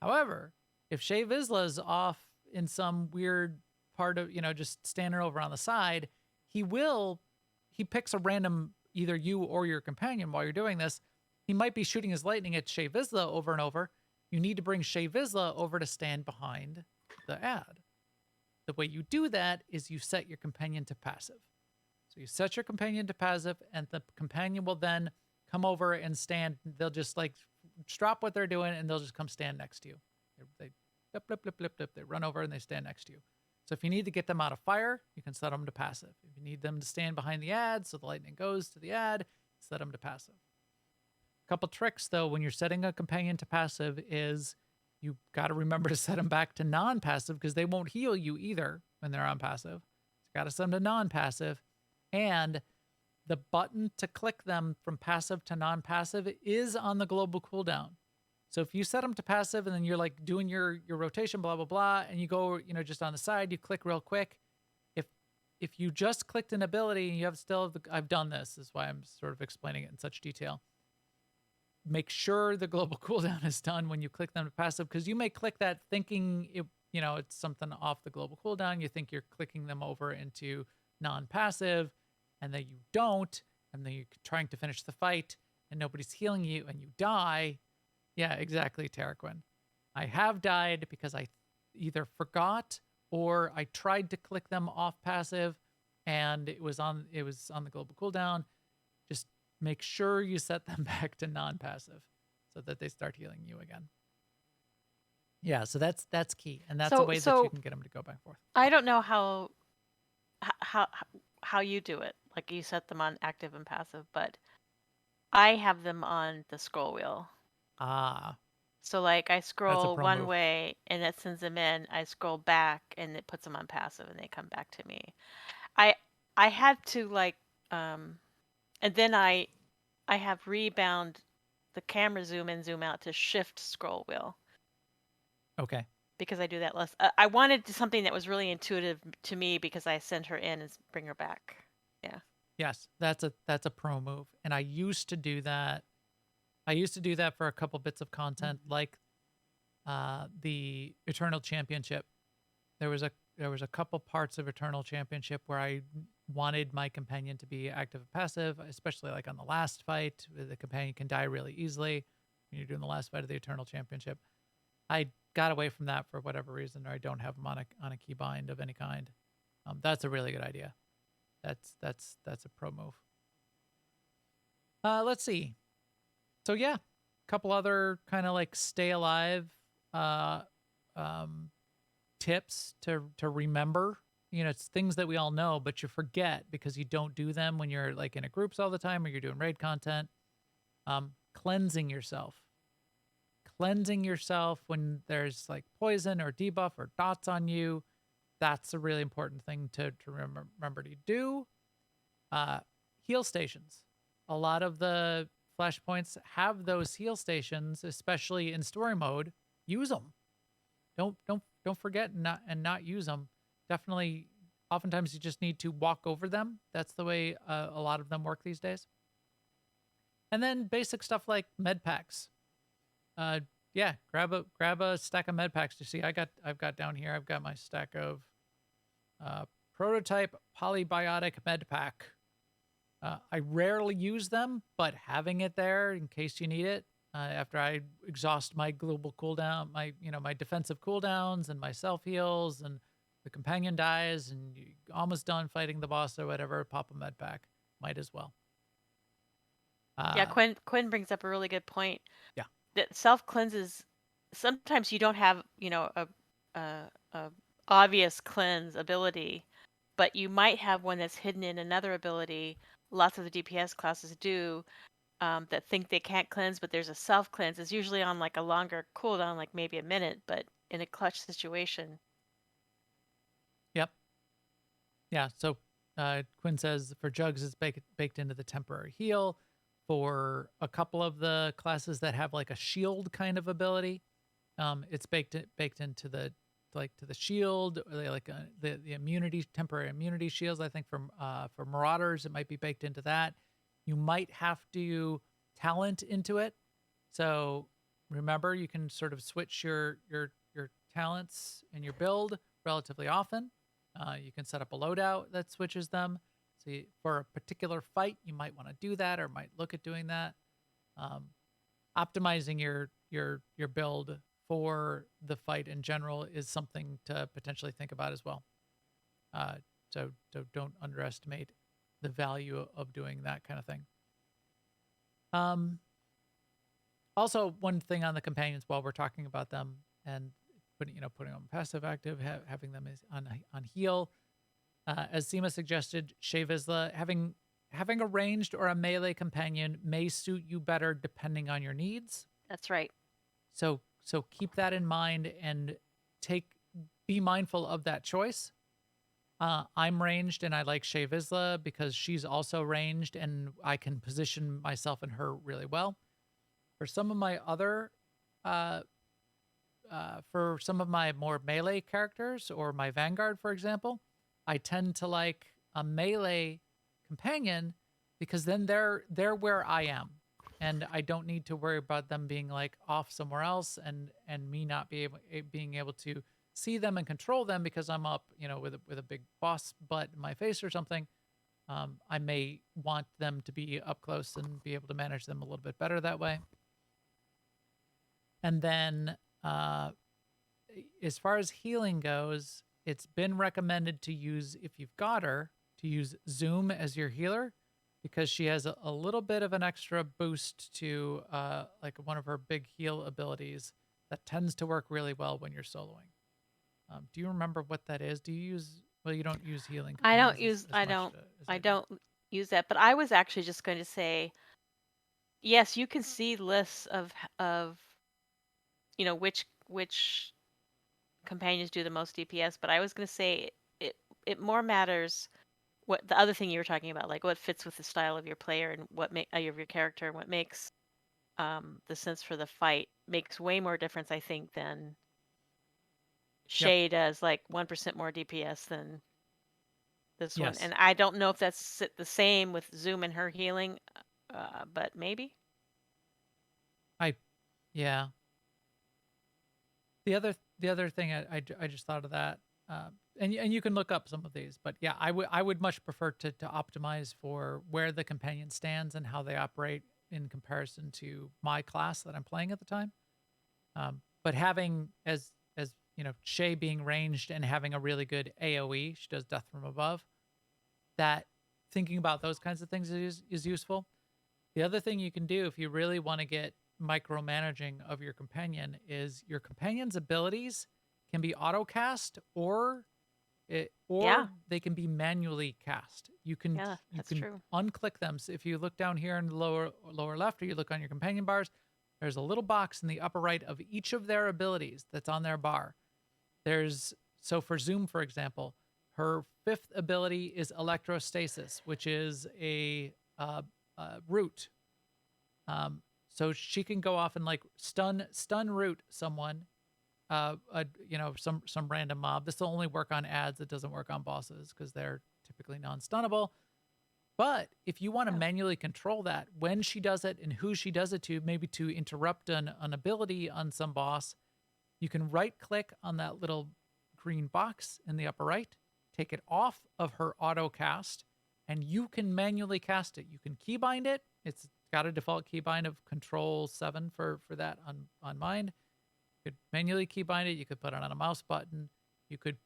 However, if Shea Vizsla is off in some weird part of, just standing over on the side, he picks a random, either you or your companion while you're doing this. He might be shooting his lightning at Shea Vizsla over and over. You need to bring Shea Vizsla over to stand behind the ad. The way you do that is you set your companion to passive. So you set your companion to passive, and the companion will then come over and stand. They'll just like stop what they're doing, and they'll just come stand next to you. They blip, blip, blip, blip, blip. They run over and they stand next to you. So if you need to get them out of fire, you can set them to passive. If you need them to stand behind the ad so the lightning goes to the ad, set them to passive. A couple tricks, though, when you're setting a companion to passive is you got to remember to set them back to non-passive because they won't heal you either when they're on passive. So got to set them to non-passive. And the button to click them from passive to non-passive is on the global cooldown. So if you set them to passive and then you're like doing your rotation, blah, blah, blah, and you go, just on the side, you click real quick. If you just clicked an ability and you have I've done this is why I'm sort of explaining it in such detail. Make sure the global cooldown is done when you click them to passive, because you may click that thinking it's something off the global cooldown. You think you're clicking them over into non-passive, and then you don't, and then you're trying to finish the fight and nobody's healing you and you die. Yeah, exactly, Terraquin. I have died because I either forgot or I tried to click them off passive and it was on the global cooldown. Just make sure you set them back to non-passive so that they start healing you again. Yeah, so that's key, and that's a way that you can get them to go back and forth. I don't know how you do it. Like you set them on active and passive, but I have them on the scroll wheel. Ah. So like I scroll one move. way and it sends them in. I scroll back and it puts them on passive and they come back to me. I had to and then I have rebound the camera zoom in, zoom out to shift scroll wheel. Okay. Because I do that less. I wanted something that was really intuitive to me because I send her in and bring her back. Yeah. Yes, that's a pro move, and I used to do that. I used to do that for a couple bits of content, like the Eternal Championship. There was a couple parts of Eternal Championship where I wanted my companion to be active and passive, especially like on the last fight. The companion can die really easily when you're doing the last fight of the Eternal Championship. I got away from that for whatever reason, or I don't have them on a keybind of any kind. That's a really good idea. That's a pro move. Let's see. So yeah, a couple other kind of like stay alive tips to remember. It's things that we all know, but you forget because you don't do them when you're like in a groups all the time or you're doing raid content. Cleansing yourself. Cleansing yourself when there's like poison or debuff or dots on you. That's a really important thing to remember to do. Heal stations. A lot of the flashpoints have those heal stations, especially in story mode. Use them. Don't forget and not use them. Definitely, oftentimes you just need to walk over them. That's the way a lot of them work these days. And then basic stuff like med packs. Yeah, grab a stack of med packs. You see, I've got down here. I've got my stack of prototype polybiotic med pack. I rarely use them, but having it there in case you need it after I exhaust my global cooldown, my defensive cooldowns and my self heals, and the companion dies, and you're almost done fighting the boss or whatever, pop a med pack. Might as well. Yeah, Quinn brings up a really good point. Yeah. That self cleanses. Sometimes you don't have a obvious cleanse ability, but you might have one that's hidden in another ability. Lots of the DPS classes do that think they can't cleanse, but there's a self cleanse. It's usually on like a longer cooldown, like maybe a minute, but in a clutch situation. Yep. Yeah. So Quinn says for Jugs, it's baked into the temporary heal. For a couple of the classes that have like a shield kind of ability, It's baked into the to the shield, or the immunity, temporary immunity shields. I think for Marauders, it might be baked into that. You might have to talent into it. So remember, you can sort of switch your talents and your build relatively often. You can set up a loadout that switches them. So for a particular fight, you might want to do that, or might look at doing that. Um, Optimizing your build for the fight in general is something to potentially think about as well. So don't underestimate the value of doing that kind of thing. Um, Also, one thing on the companions while we're talking about them and putting them passive active, having them on heal. As Seema suggested, Shea Vizsla, having a ranged or a melee companion may suit you better depending on your needs. That's right. So keep that in mind and be mindful of that choice. I'm ranged and I like Shea Vizsla because she's also ranged and I can position myself in her really well. For some of my other for some of my more melee characters or my Vanguard, for example, I tend to like a melee companion because then they're where I am, and I don't need to worry about them being like off somewhere else, and me not being able to see them and control them because I'm up, with a big boss butt in my face or something. I may want them to be up close and be able to manage them a little bit better that way. And then, as far as healing goes, it's been recommended to use, if you've got her, to use Zoom as your healer because she has a little bit of an extra boost to like one of her big heal abilities that tends to work really well when you're soloing. Do you remember what that is? Do you use? Well, you don't use healing I don't companions use as much as I I do. don't use that, but I was actually just going to say, yes, you can see lists of which companions do the most DPS, but I was going to say it more matters what the other thing you were talking about, like what fits with the style of your player and what of your character and what makes the sense for the fight makes way more difference, I think, than Yep. Shay does like 1% more DPS than this one. Yes. And I don't know if that's the same with Zoom and her healing, but maybe. Yeah. The other thing I just thought of that, and you can look up some of these, but yeah, I would much prefer to optimize for where the companion stands and how they operate in comparison to my class that I'm playing at the time. But having as Shay being ranged and having a really good AOE, she does death from above. That thinking about those kinds of things is useful. The other thing you can do if you really want to get micromanaging of your companion is your companion's abilities can be auto cast or Yeah. they can be manually cast. You can Yeah, that's true. unclick them. So if you look down here in the lower left, or you look on your companion bars, there's a little box in the upper right of each of their abilities that's on their bar. So for Zoom, for example, her 5th ability is electrostasis, which is a root. So she can go off and like stun root someone, some random mob. This will only work on ads. It doesn't work on bosses because they're typically non-stunnable. But if you want to manually control that when she does it and who she does it to, maybe to interrupt an ability on some boss, you can right click on that little green box in the upper right, take it off of her auto cast, and you can manually cast it. You can keybind it. It's got a default keybind of Control 7 for that on mine. You could manually keybind it. You could put it on a mouse button. You could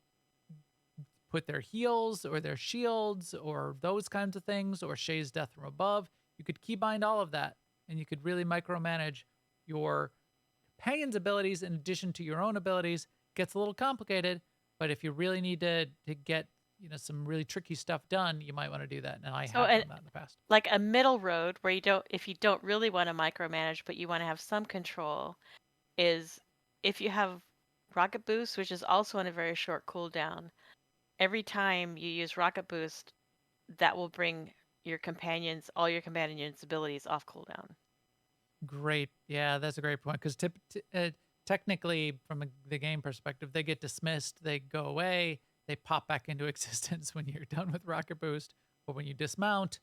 put their heals or their shields or those kinds of things, or Shay's death from above. You could keybind all of that, and you could really micromanage your companion's abilities in addition to your own abilities. Gets a little complicated, but if you really need to get some really tricky stuff done, you might want to do that. And I have done that in the past. Like a middle road where if you don't really want to micromanage, but you want to have some control, is if you have Rocket Boost, which is also on a very short cooldown. Every time you use Rocket Boost, that will bring all your companions' abilities off cooldown. Great. Yeah, that's a great point because technically, from the game perspective, they get dismissed, they go away, they pop back into existence when you're done with Rocket Boost or when you dismount,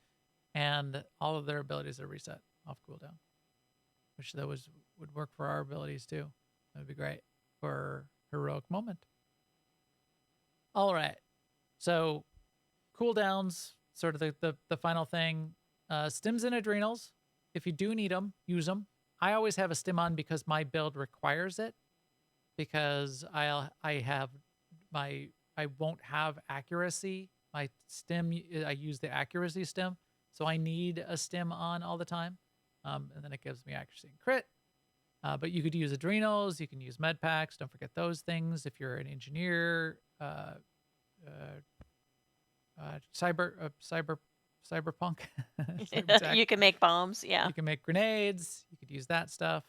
and all of their abilities are reset off cooldown, which would work for our abilities too. That would be great for Heroic Moment. All right. So cooldowns, sort of the final thing. Stims and adrenals. If you do need them, use them. I always have a stim on because my build requires it. Because I won't have accuracy. My stim, I use the accuracy stim, so I need a stim on all the time, and then it gives me accuracy and crit. But you could use adrenals, you can use med packs. Don't forget those things. If you're an engineer, cyberpunk, cyber tech, You can make bombs. Yeah. you can make grenades. You could use that stuff.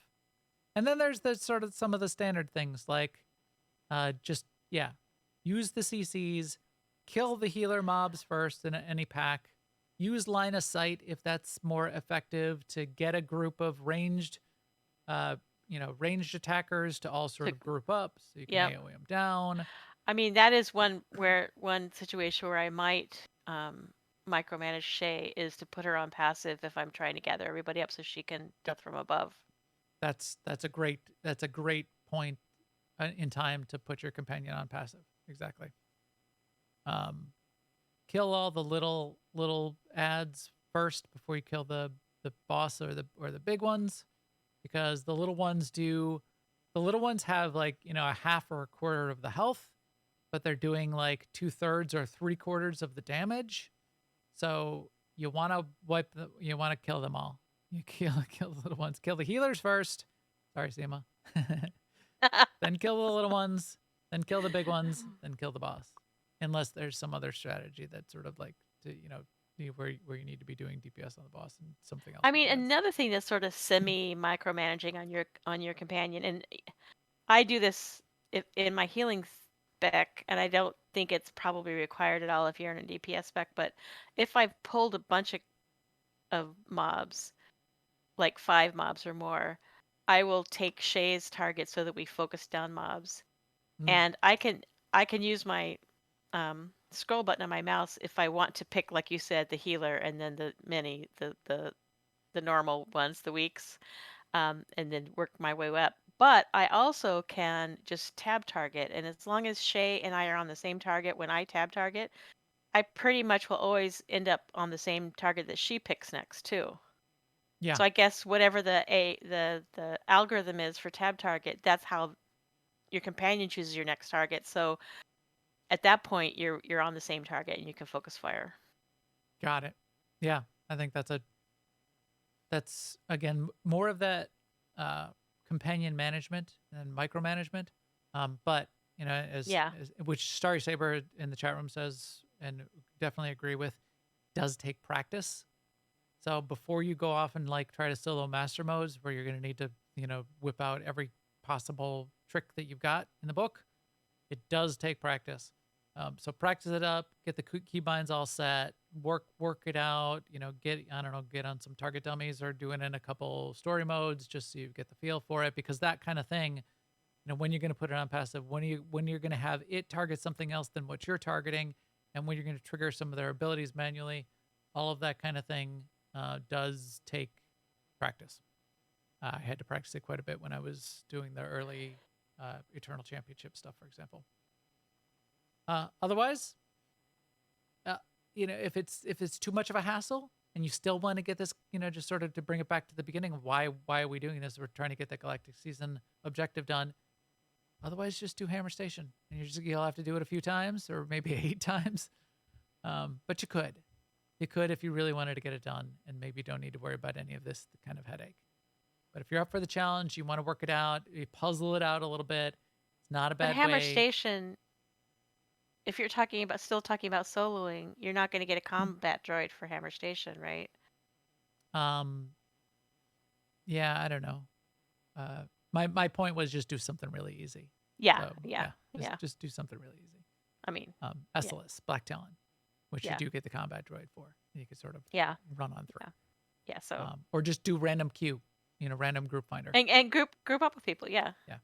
And then there's the sort of some of the standard things like, use the CCs, kill the healer mobs first in any pack. Use line of sight if that's more effective to get a group of ranged attackers to all sort of group up so you can AoE them down. I mean, that is one situation where I might micromanage Shay is to put her on passive if I'm trying to gather everybody up so she can death from above. That's a great point in time to put your companion on passive. Exactly. Kill all the little ads first before you kill the boss or the big ones, because the little ones have like, a half or a quarter of the health, but they're doing like 2/3 or 3/4 of the damage. So you want to kill them all. You kill the little ones. Kill the healers first. Sorry, Seema. Then kill the little ones. Then kill the big ones. Then kill the boss. Unless there's some other strategy that's sort of like where you need to be doing DPS on the boss and something else. I mean, another thing that's sort of semi micromanaging on your companion, and I do this in my healing spec, and I don't think it's probably required at all if you're in a DPS spec. But if I've pulled a bunch of mobs, like 5 mobs or more, I will take Shay's target so that we focus down mobs, and I can use my scroll button on my mouse if I want to pick, like you said, the healer and then the normal ones, the weaks, and then work my way up. But I also can just tab target, and as long as Shay and I are on the same target when I tab target, I pretty much will always end up on the same target that she picks next too. Yeah. So I guess whatever the algorithm is for tab target, that's how your companion chooses your next target. So at that point, you're on the same target and you can focus fire. Got it. Yeah, I think that's again more of that companion management and micromanagement. But which Starry Saber in the chat room says, and definitely agree with, does take practice. So before you go off and like try to solo master modes where you're going to need to, whip out every possible trick that you've got in the book, it does take practice. So practice it up, get the keybinds all set, work it out, get on some target dummies or do it in a couple story modes just so you get the feel for it, because that kind of thing, when you're going to put it on passive, when you're going to have it target something else than what you're targeting, and when you're going to trigger some of their abilities manually, all of that kind of thing does take practice. I had to practice it quite a bit when I was doing the early Eternal Championship stuff, for example. Otherwise, if it's too much of a hassle and you still want to get this, just sort of to bring it back to the beginning of why are we doing this? We're trying to get the Galactic Season objective done. Otherwise, just do Hammer Station, and you'll have to do it a few times or maybe 8 times. But you could if you really wanted to get it done, and maybe don't need to worry about any of this kind of headache. But if you're up for the challenge, you want to work it out, you puzzle it out a little bit. It's not a bad way. But Hammer Station, if you're still talking about soloing, you're not going to get a combat droid for Hammer Station, right? Yeah, I don't know. My point was just do something really easy. Yeah, so, just do something really easy. I mean, SLS, Black Talon, which you do get the combat droid for. You could sort of run on through. Yeah. So or just do random Q. random group finder. And group up with people. Yeah. Yeah.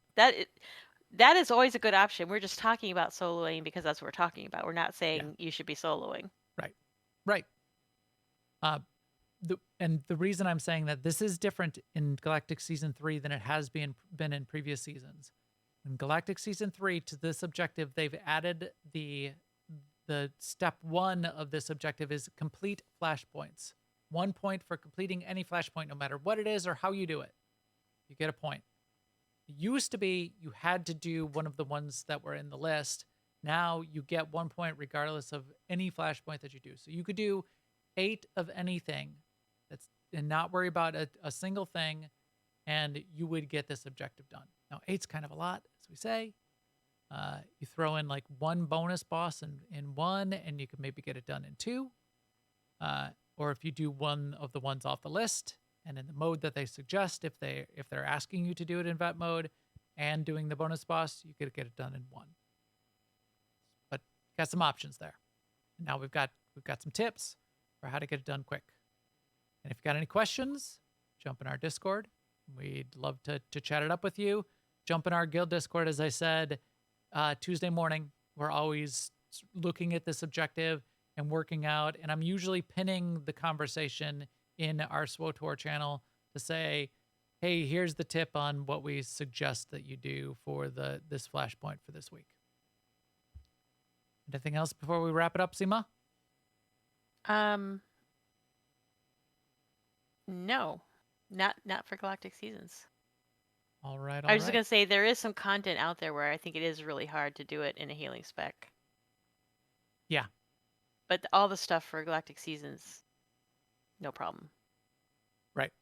That is always a good option. We're just talking about soloing because that's what we're talking about. We're not saying you should be soloing. Right. The reason I'm saying that this is different in Galactic Season 3 than it has been in previous seasons. In Galactic Season 3, to this objective, they've added the step 1 of this objective is complete flashpoints. 1 point for completing any flashpoint, no matter what it is or how you do it. You get a point. It used to be you had to do one of the ones that were in the list. Now you get 1 point regardless of any flashpoint that you do. So you could do 8 of anything and not worry about a single thing, and you would get this objective done. Now, 8's kind of a lot, as we say. You throw in like 1 bonus boss in 1, and you can maybe get it done in 2. Or if you do one of the ones off the list, and in the mode that they suggest, if they're asking you to do it in vet mode and doing the bonus boss, you could get it done in 1. But got some options there. And now we've got some tips for how to get it done quick. And if you got any questions, jump in our Discord. We'd love to chat it up with you. Jump in our guild Discord, as I said, Tuesday morning. We're always looking at this objective and working out. And I'm usually pinning the conversation in our SWTOR channel to say, hey, here's the tip on what we suggest that you do for this flashpoint for this week. Anything else before we wrap it up, Seema? No, not for Galactic Seasons. All right. I was just going to say there is some content out there where I think it is really hard to do it in a healing spec. Yeah. But all the stuff for Galactic Seasons, no problem. Right.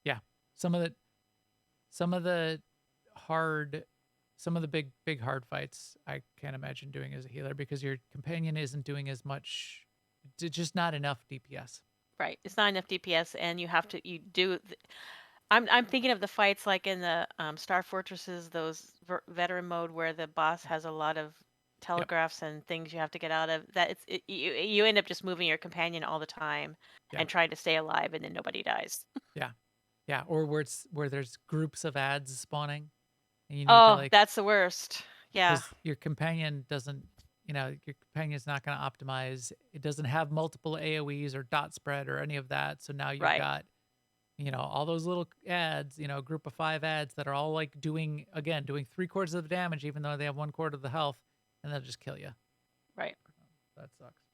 Yeah. Some of the big hard fights I can't imagine doing as a healer because your companion isn't doing as much. It's just not enough DPS. Right. It's not enough DPS, and I'm thinking of the fights like in the Star Fortresses, those veteran mode where the boss has a lot of telegraphs and things you have to get out of. That you end up just moving your companion all the time and trying to stay alive, and then nobody dies. Yeah. Or where there's groups of ads spawning, and you need to that's the worst. Yeah. Your companion doesn't. Your companion's not going to optimize. It doesn't have multiple AoEs or dot spread or any of that. So now you've got, all those little ads, a group of 5 ads that are all like doing 3/4 of the damage, even though they have 1/4 of the health, and they'll just kill you. Right. That sucks.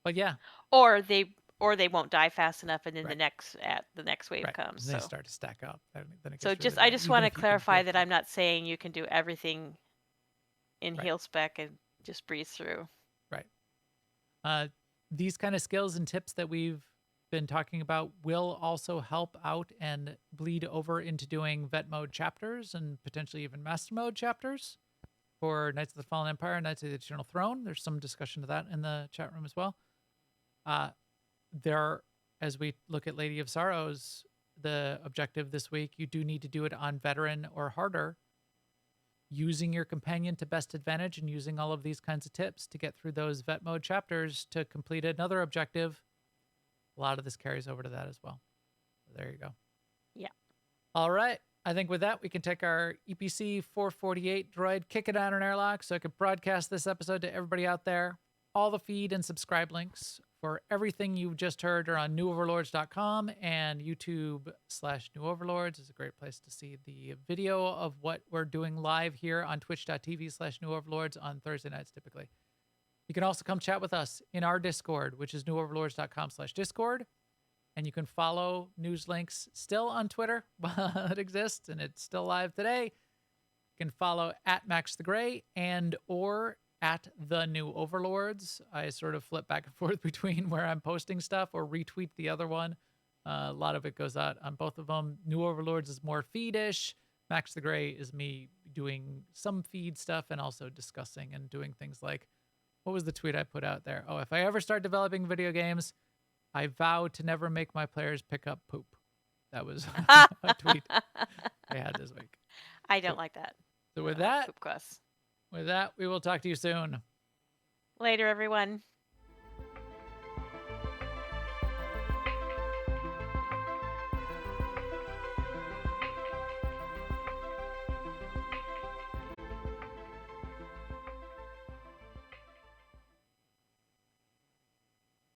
But yeah. Or they won't die fast enough, and then the next wave comes. And they start to stack up. Then I just want to clarify that I'm not saying you can do everything in heal spec and just breeze through. Right. These kind of skills and tips that we've been talking about will also help out and bleed over into doing vet mode chapters and potentially even master mode chapters for Knights of the Fallen Empire and Knights of the Eternal Throne. There's some discussion of that in the chat room as well. As we look at Lady of Sorrows, the objective this week, you do need to do it on veteran or harder, using your companion to best advantage and using all of these kinds of tips to get through those vet mode chapters to complete another objective. A lot of this carries over to that as well. So there you go. Yeah. All right. I think with that, we can take our EPC 448 droid, kick it on an airlock so I can broadcast this episode to everybody out there. All the feed and subscribe links for everything you've just heard are on newoverlords.com, and YouTube/newoverlords is a great place to see the video of what we're doing live here on twitch.tv/newoverlords on Thursday nights typically. You can also come chat with us in our Discord, which is newoverlords.com/discord. And you can follow news links still on Twitter while it exists, and it's still live today. You can follow at Max the Gray and or at the New Overlords. I sort of flip back and forth between where I'm posting stuff or retweet the other one. A lot of it goes out on both of them. New Overlords is more feedish. Max the Gray is me doing some feed stuff and also discussing and doing things like, what was the tweet I put out there? Oh, if I ever start developing video games, I vow to never make my players pick up poop. That was a tweet I had this week. I don't like that. So with that, poop quests. we will talk to you soon. Later, everyone.